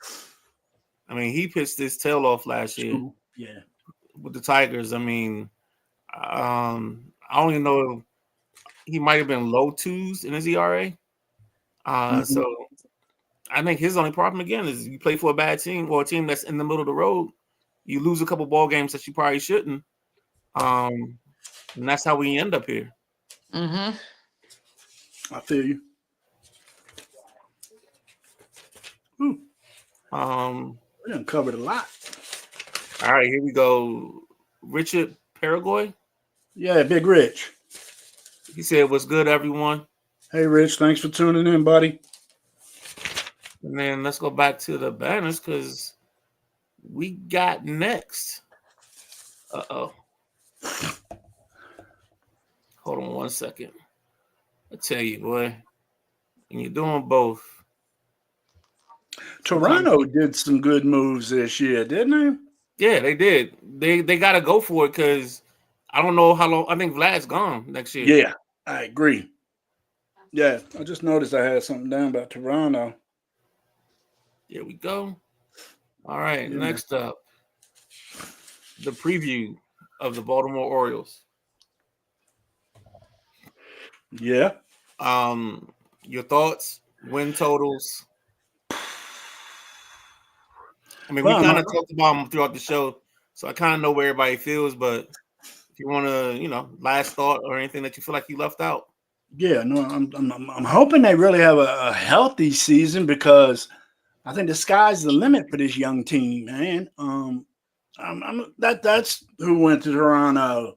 I mean, he pitched his tail off last year. Yeah. With the Tigers. I mean, I don't even know. He might have been low twos in his ERA. So I think his only problem again is you play for a bad team or a team that's in the middle of the road. You lose a couple ball games that you probably shouldn't. And that's how we end up here. Mm-hmm. I feel you. We done covered a lot. All right, here we go. Richard Paraguay. Yeah, Big Rich. He said, "What's good, everyone?" Hey, Rich. Thanks for tuning in, buddy. And then let's go back to the banners because we got next. Uh-oh. Hold on 1 second. I tell you, boy, and you're doing both. Toronto did some good moves this year, didn't they? Yeah, they did. They got to go for it because I don't know how long. I think Vlad's gone next year. Yeah, I agree. Yeah, I just noticed I had something down about Toronto. Here we go. All right, next up, the preview of the Baltimore Orioles. Yeah. Your thoughts, win totals. I mean, we kind of talked about them throughout the show, so I kind of know where everybody feels, but if you want to, last thought or anything that you feel like you left out. Yeah, no, I'm hoping they really have a healthy season because I think the sky's the limit for this young team, man. That's who went to Toronto.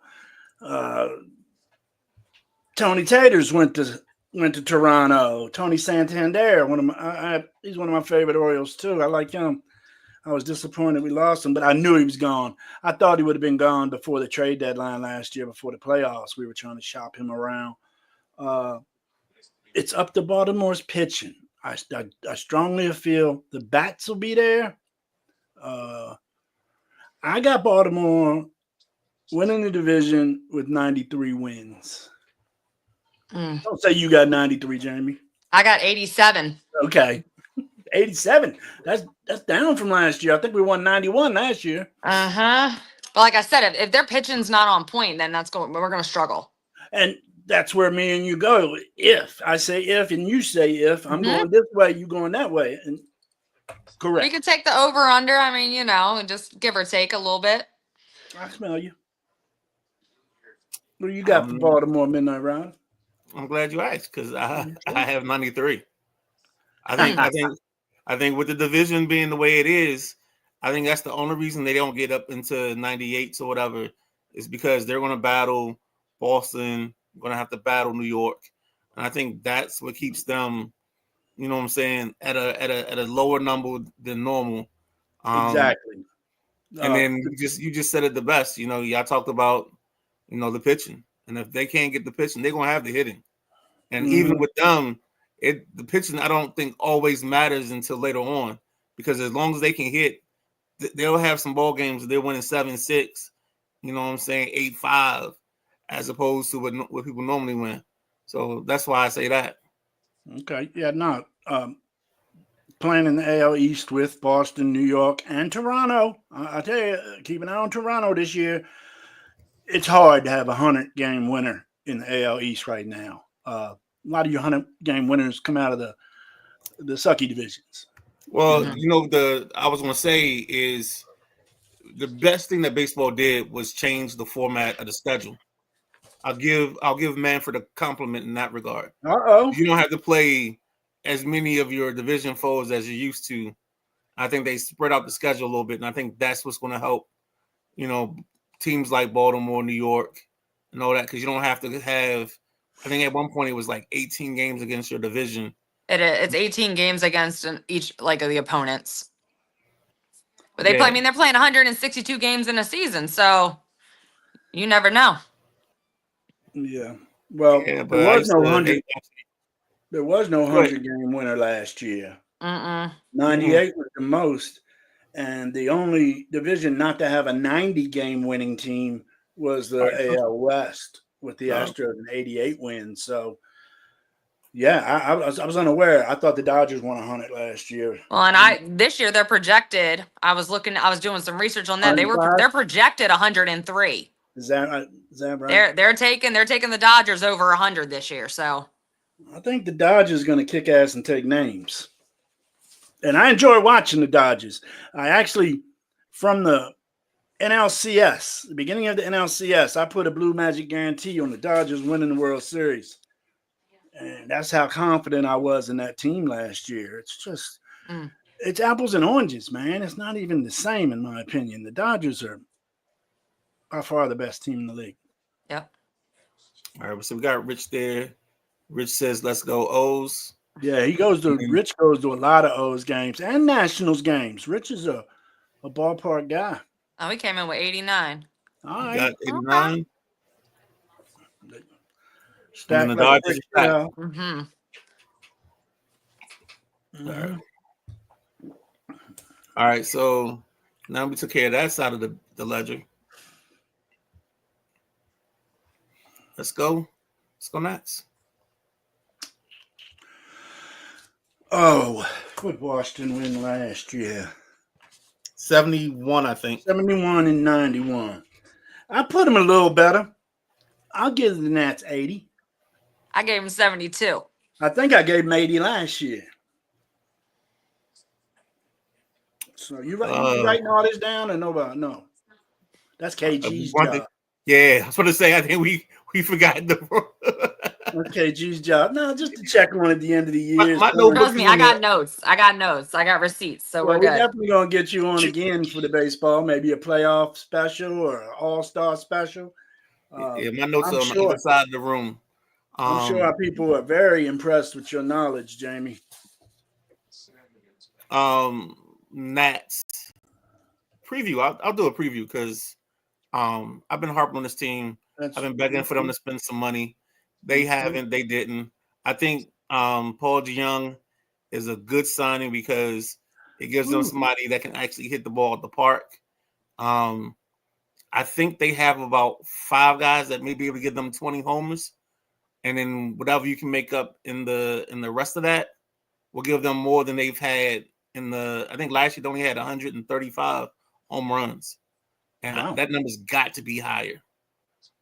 Tony Taters went to Toronto. Tony Santander, he's one of my favorite Orioles too. I like him. I was disappointed we lost him, but I knew he was gone. I thought he would have been gone before the trade deadline last year, before the playoffs. We were trying to shop him around. It's up to Baltimore's pitching. I strongly feel the bats will be there. I got Baltimore winning the division with 93 wins. Don't say you got 93, Jamie. I got 87. Okay. 87. That's down from last year. I think we won 91 last year. But like I said, if their pitching's not on point, then we're going to struggle. And that's where me and you go. If I say if and you say if, I'm going this way, you going that way. And correct. We could take the over under. I mean, just give or take a little bit. I smell you. What do you got for Baltimore Midnight Round? I'm glad you asked because I have 93. I think with the division being the way it is, I think that's the only reason they don't get up into 98 or whatever is because they're going to battle Boston, going to have to battle New York, and I think that's what keeps them, you know what I'm saying, at a lower number than normal. Exactly. And then you just said it the best. Y'all talked about the pitching, and if they can't get the pitching, they're gonna have the hitting. And even with them, the pitching I don't think always matters until later on because as long as they can hit, they'll have some ball games. They're winning 7-6. You know what I'm saying, 8-5, as opposed to what people normally win. So that's why I say that. Okay. Yeah. No. Playing in the AL East with Boston, New York, and Toronto. I tell you, keep an eye on Toronto this year. It's hard to have a 100-game winner in the AL East right now. A lot of your 100-game winners come out of the sucky divisions. Well, I was going to say is the best thing that baseball did was change the format of the schedule. I'll give Manfred a compliment in that regard. You don't have to play as many of your division foes as you used to. I think they spread out the schedule a little bit, and I think that's what's going to help, teams like Baltimore, New York, and all that, because you don't have to have, I think at one point it was like 18 games against your division. It's 18 games against each of the opponents. But they're playing 162 games in a season, so you never know. Yeah. Well, there was no 100-game winner last year. 98 was the most. And the only division not to have a 90-game winning team was the AL West with the Astros and 88 wins. So, yeah, I was unaware. I thought the Dodgers won 100 last year. Well, and this year they're projected. I was doing some research on that. They're projected 103. Is that right? They're taking the Dodgers over 100 this year. So I think the Dodgers are going to kick ass and take names. And I enjoy watching the Dodgers. I actually, from the NLCS, the beginning of the NLCS, I put a Blue Magic guarantee on the Dodgers winning the World Series. And that's how confident I was in that team last year. It's just, it's apples and oranges, man. It's not even the same, in my opinion. The Dodgers are by far the best team in the league. Yep. All right, so we got Rich there. Rich says, let's go O's. Yeah, Rich goes to a lot of O's games and Nationals games. Rich is a ballpark guy. Oh, we came in with 89. All right. Got 89. Stack the like Dodgers. All right, so now we took care of that side of the ledger. Let's go. Let's go Nats. Oh, what Boston win last year? 71, I think. 71 and 91. I put them a little better. I'll give the Nats 80. I gave them 72. I think I gave them 80 last year. So you writing all this down or nobody? No. That's KG's job. Yeah, I was going to say, I think we forgot the. Okay, G's job. No, just to check on at the end of the year. My notebook Trust is me, on I there. got notes. I got notes. I got receipts. So Well, we're we're good. definitely gonna get you on again for the baseball, maybe a playoff special or an all-star special. Yeah, my notes I'm are on either sure. side of the room. I'm sure our people are very impressed with your knowledge, Jamie. Nats preview. I'll do a preview because I've been harping on this team. I've That's been begging for them to spend some money. They haven't. They didn't. I think Paul DeYoung is a good signing because it gives them somebody that can actually hit the ball at the park. I think they have about 5 guys that may be able to give them 20 homers, and then whatever you can make up in the rest of that will give them more than they've had in the. I think last year they only had 135 home runs, and wow. that number's got to be higher.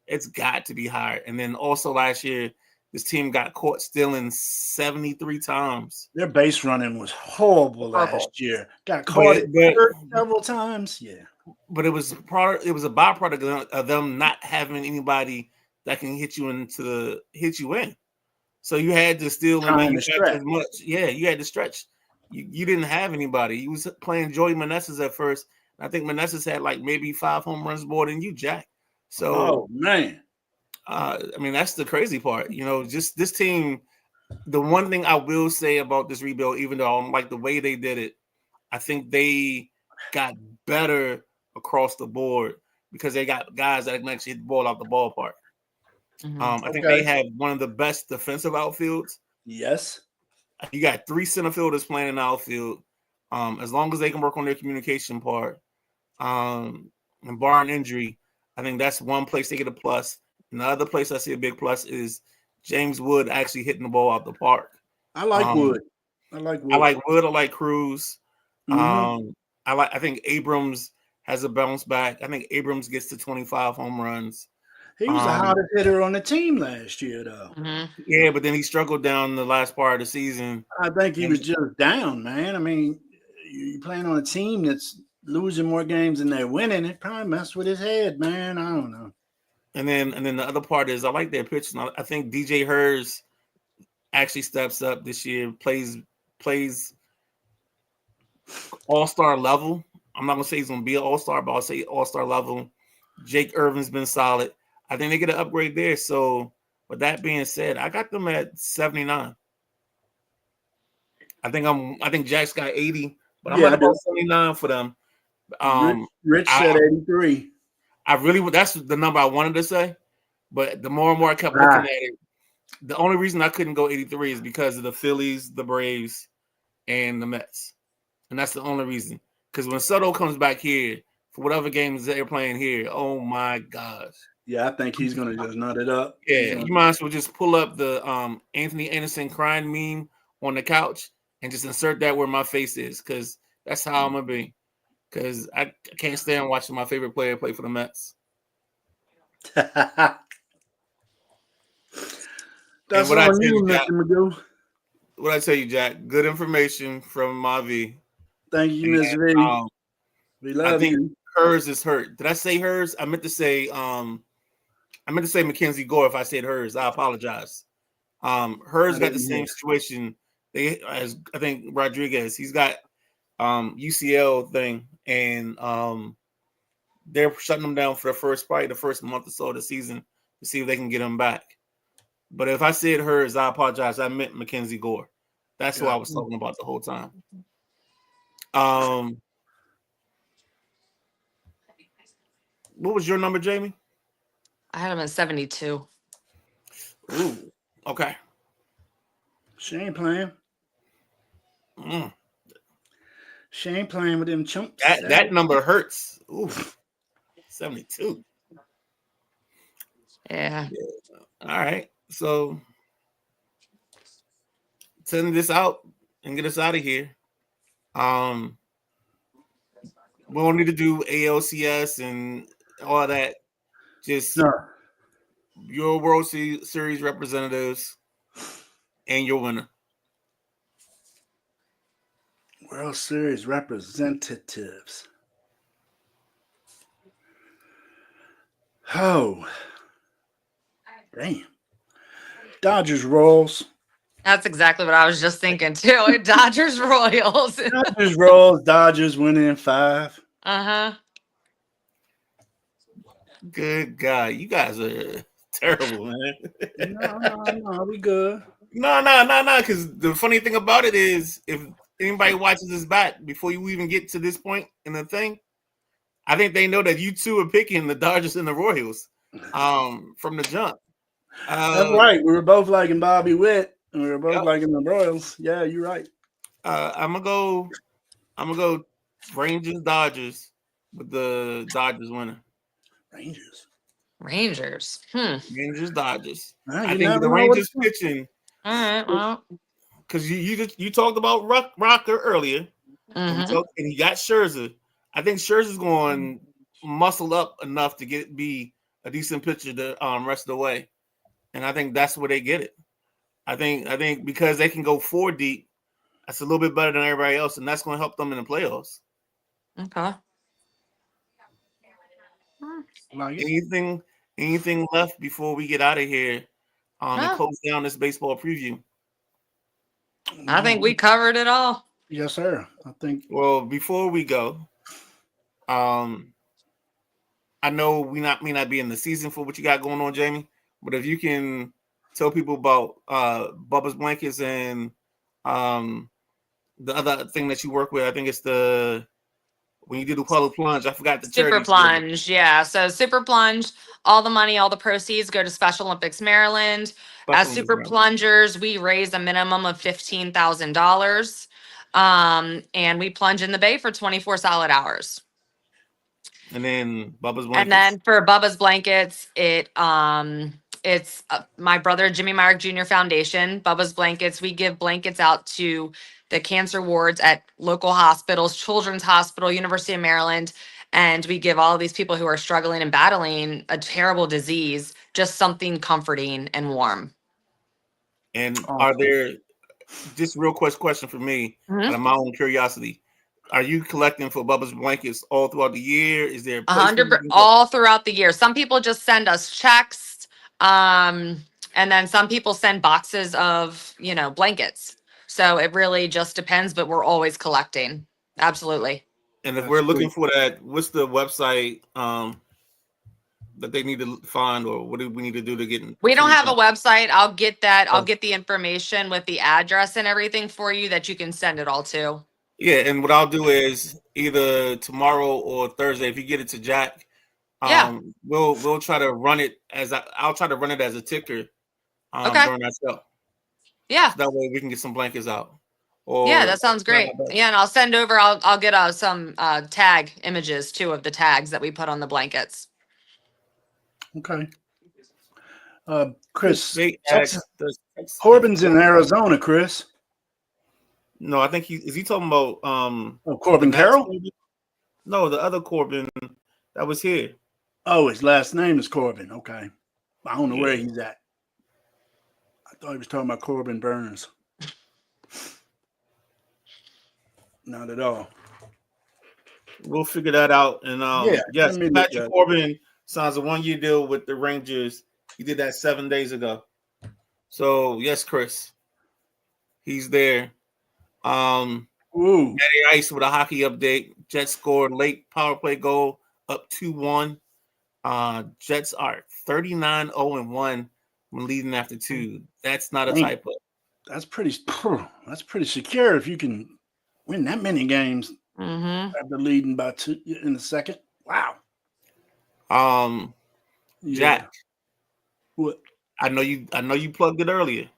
It's got to be higher. And then also last year, this team got caught stealing 73 times. Their base running was horrible last year. Got caught at several times. Yeah. But it was a byproduct of them not having anybody that can hit you in. So you had to steal and Trying to manufacture stretch. as much. Yeah, you had to stretch. You didn't have anybody. You was playing Joey Meneses at first. I think Meneses had like maybe 5 home runs more than you, Jack. So, oh man, I mean, that's the crazy part. Just this team. The one thing I will say about this rebuild, even though I don't like the way they did it, I think they got better across the board because they got guys that can actually hit the ball out the ballpark. I think they have one of the best defensive outfields. Yes. You got 3 center fielders playing in the outfield. As long as they can work on their communication part, and barring injury, I think that's one place they get a plus. And the other place I see a big plus is James Wood actually hitting the ball out the park. I like Wood. I like Wood. I like Wood. I like Cruz. Mm-hmm. I think Abrams has a bounce back. I think Abrams gets to 25 home runs. He was the hottest hitter on the team last year, though. Yeah, but then he struggled down the last part of the season. I think he was just down, man. I mean, you playing on a team that's losing more games than they're winning. It probably messed with his head, man. I don't know. And then the other part is I like their pitching. I think DJ Hurst actually steps up this year, plays all-star level. I'm not gonna say he's gonna be an all-star, but I'll say all-star level. Jake Irvin's been solid. I think they get an upgrade there. So with that being said, I got them at 79. I think Jack's got 80, but I'm at about 79 for them. Rich said 83. That's the number I wanted to say, but the more and more I kept looking at it, the only reason I couldn't go 83 is because of the Phillies, the Braves, and the Mets. And that's the only reason. Because when Soto comes back here, for whatever games they're playing here, oh my gosh. Yeah, I think he's going to just nut it up. Yeah, you might as well just pull up the Anthony Anderson crying meme on the couch and just insert that where my face is, because that's how I'm going to be. Because I can't stand watching my favorite player play for the Mets. That's on you, Mr. Magoo. What I tell you, Jack? Good information from Mavi. Thank you, Ms. V. We love you. Hers is hurt. Did I say hers? I meant to say Mackenzie Gore. If I said hers, I apologize. Hers got the same situation. As I think Rodriguez, he's got UCL thing, and they're shutting him down for the first month or so of the season to see if they can get him back. But if I said hers, I apologize. I meant Mackenzie Gore. That's who I was talking about the whole time. What was your number, Jamie? I had him at 72. Ooh, okay. She ain't playing. She ain't playing with them chumps. That number hurts. Ooh, 72. Yeah. All right. So send this out and get us out of here. We don't need to do ALCS and all that. Just your World Series representatives and your winner. World Series representatives. Oh, damn. Dodgers Royals. That's exactly what I was just thinking too. Dodgers Royals. Dodgers Royals. Dodgers winning in 5. Uh-huh. Good God, you guys are terrible, man. No, we good. No. Because the funny thing about it is, if anybody watches this back before you even get to this point in the thing, I think they know that you two are picking the Dodgers and the Royals from the jump. That's right. We were both liking Bobby Witt, and we were both Yep. liking the Royals. Yeah, you're right. I'm gonna go Rangers Dodgers with the Dodgers winning. Rangers. Rangers Dodgers. You I think never the know what Rangers it's pitching, All right. Well. because you talked about Rocker earlier, and Mhm. and he got Scherzer. I think Scherzer's going to muscle up enough to be a decent pitcher the rest of the way, and I think that's where they get it. I think because they can go 4 deep, that's a little bit better than everybody else, and that's going to help them in the playoffs. Okay. like it. Anything left before we get out of here and No. close down this baseball preview? I think we covered it all. Yes, sir. I think. Well, before we go, I know we may not be in the season for what you got going on, Jamie, but if you can tell people about Bubba's Blankets and the other thing that you work with, I think it's when you do the color plunge. I forgot the Super charity. Plunge, yeah. So Super Plunge, all the money, all the proceeds go to Special Olympics Maryland. As Super Plungers, we raise a minimum of $15,000, and we plunge in the bay for 24 solid hours. And then Bubba's Blankets. And then for Bubba's Blankets, it's my brother Jimmy Myrick Jr. Foundation. Bubba's Blankets, we give blankets out to the cancer wards at local hospitals, Children's Hospital, University of Maryland, and we give all of these people who are struggling and battling a terrible disease just something comforting and warm. And are there, just real quick question for me, out of my own curiosity, are you collecting for Bubba's Blankets all throughout the year? Is there 100 all throughout the year? Some people just send us checks, and then some people send boxes of blankets. So it really just depends, but we're always collecting. Absolutely. And if we're looking for that, what's the website that they need to find, or what do we need to do to get in? We don't have a website. I'll get that. I'll get the information with the address and everything for you that you can send it all to. Yeah, and what I'll do is either tomorrow or Thursday, if you get it to Jack, we'll try to run it I'll try to run it as a ticker during that show. Yeah. So that way we can get some blankets out. Yeah, that sounds great. Yeah, and I'll send over. I'll get some tag images too of the tags that we put on the blankets. Okay. Chris, Corbin's in Arizona. Chris. No, I think is he talking about Corbin Carroll? No, the other Corbin that was here. Oh, his last name is Corbin. Okay. I don't know where he's at. I thought he was talking about Corbin Burns. Not at all. We'll figure that out. And yes, Patrick Corbin signs a 1-year deal with the Rangers. He did that 7 days ago. So yes, Chris, he's there. Matty Ice with a hockey update. Jets scored late power play goal, up 2-1. Jets are 39-0-1 when leading after 2. That's not a typo. That's pretty secure if you can win that many games after leading by 2 in the second. Wow. Jack. What? I know you plugged it earlier,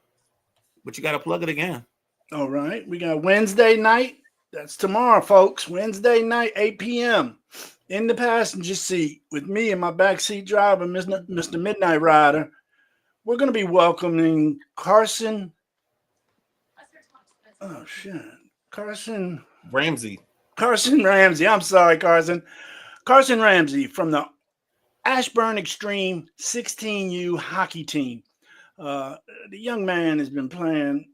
but you got to plug it again. All right. We got Wednesday night. That's tomorrow, folks. Wednesday night, 8 p.m. in the passenger seat with me and my backseat driver, Mr. Midnight Rider. We're going to be welcoming Carson. Oh, shit. Carson Ramsey. I'm sorry, Carson. Carson Ramsey from the Ashburn Extreme 16U hockey team. The young man has been playing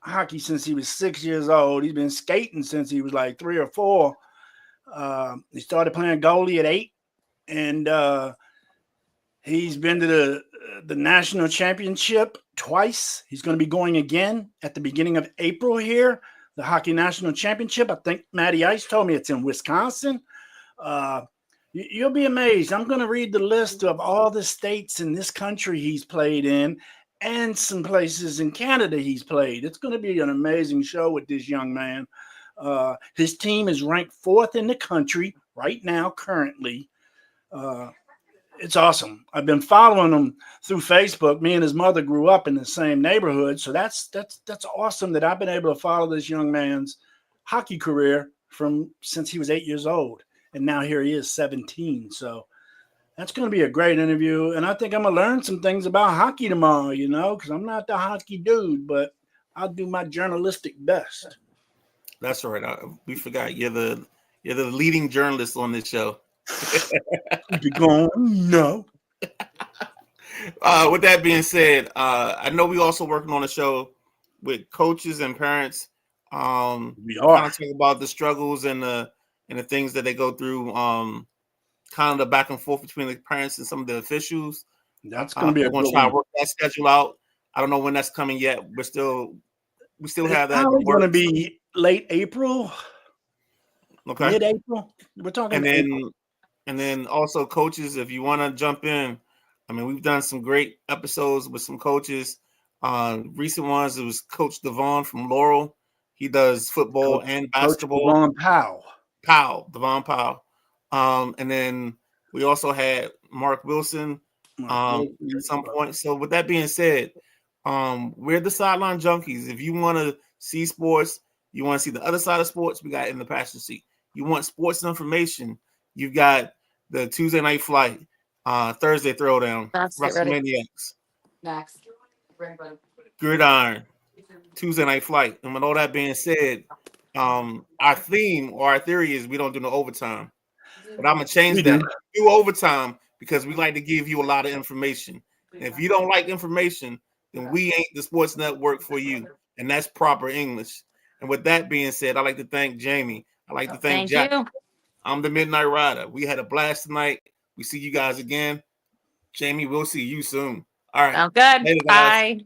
hockey since he was 6 years old. He's been skating since he was like 3 or 4. He started playing goalie at 8, and He's been to the national championship twice. He's going to be going again at the beginning of April here. The hockey national championship. I think Matty Ice told me it's in Wisconsin. You'll be amazed. I'm going to read the list of all the states in this country he's played in and some places in Canada he's played. It's going to be an amazing show with this young man. His team is ranked 4th in the country right now, currently. It's awesome. I've been following him through Facebook. Me and his mother grew up in the same neighborhood. So that's awesome that I've been able to follow this young man's hockey career from since he was 8 years old. And now here he is, 17. So that's going to be a great interview. And I think I'm going to learn some things about hockey tomorrow, because I'm not the hockey dude, but I'll do my journalistic best. That's right. We forgot you're the leading journalist on this show. Keep it going. No. With that being said, I know we also working on a show with coaches and parents. We are kind of talk about the struggles and the things that they go through. Kind of the back and forth between the parents and some of the officials. That's going to be a good one. Try to work that schedule out. I don't know when that's coming yet. We still have that. It's going to be late April. Okay. Mid-April. We're talking. And then also coaches, if you want to jump in, I mean, we've done some great episodes with some coaches. Recent ones, it was Coach Devon from Laurel. He does football and basketball. Devon Powell. And then we also had Mark Wilson at some point. So with that being said, we're the Sideline Junkies. If you want to see sports, you want to see the other side of sports, we got In the Passion Seat. You want sports information, you've got the Tuesday Night Flight, Thursday Throwdown, WrestleManiacs, Next. Gridiron, Tuesday Night Flight. And with all that being said, our theme or our theory is we don't do no overtime. But I'm going to change that. Do overtime because we like to give you a lot of information. And if you don't like information, then we ain't the sports network for you. And that's proper English. And with that being said, I'd like to thank Jamie. I'd like to thank Jack. You. I'm the Midnight Rider. We had a blast tonight. We see you guys again. Jamie, we'll see you soon. All right. Sounds good. Later, guys. Bye.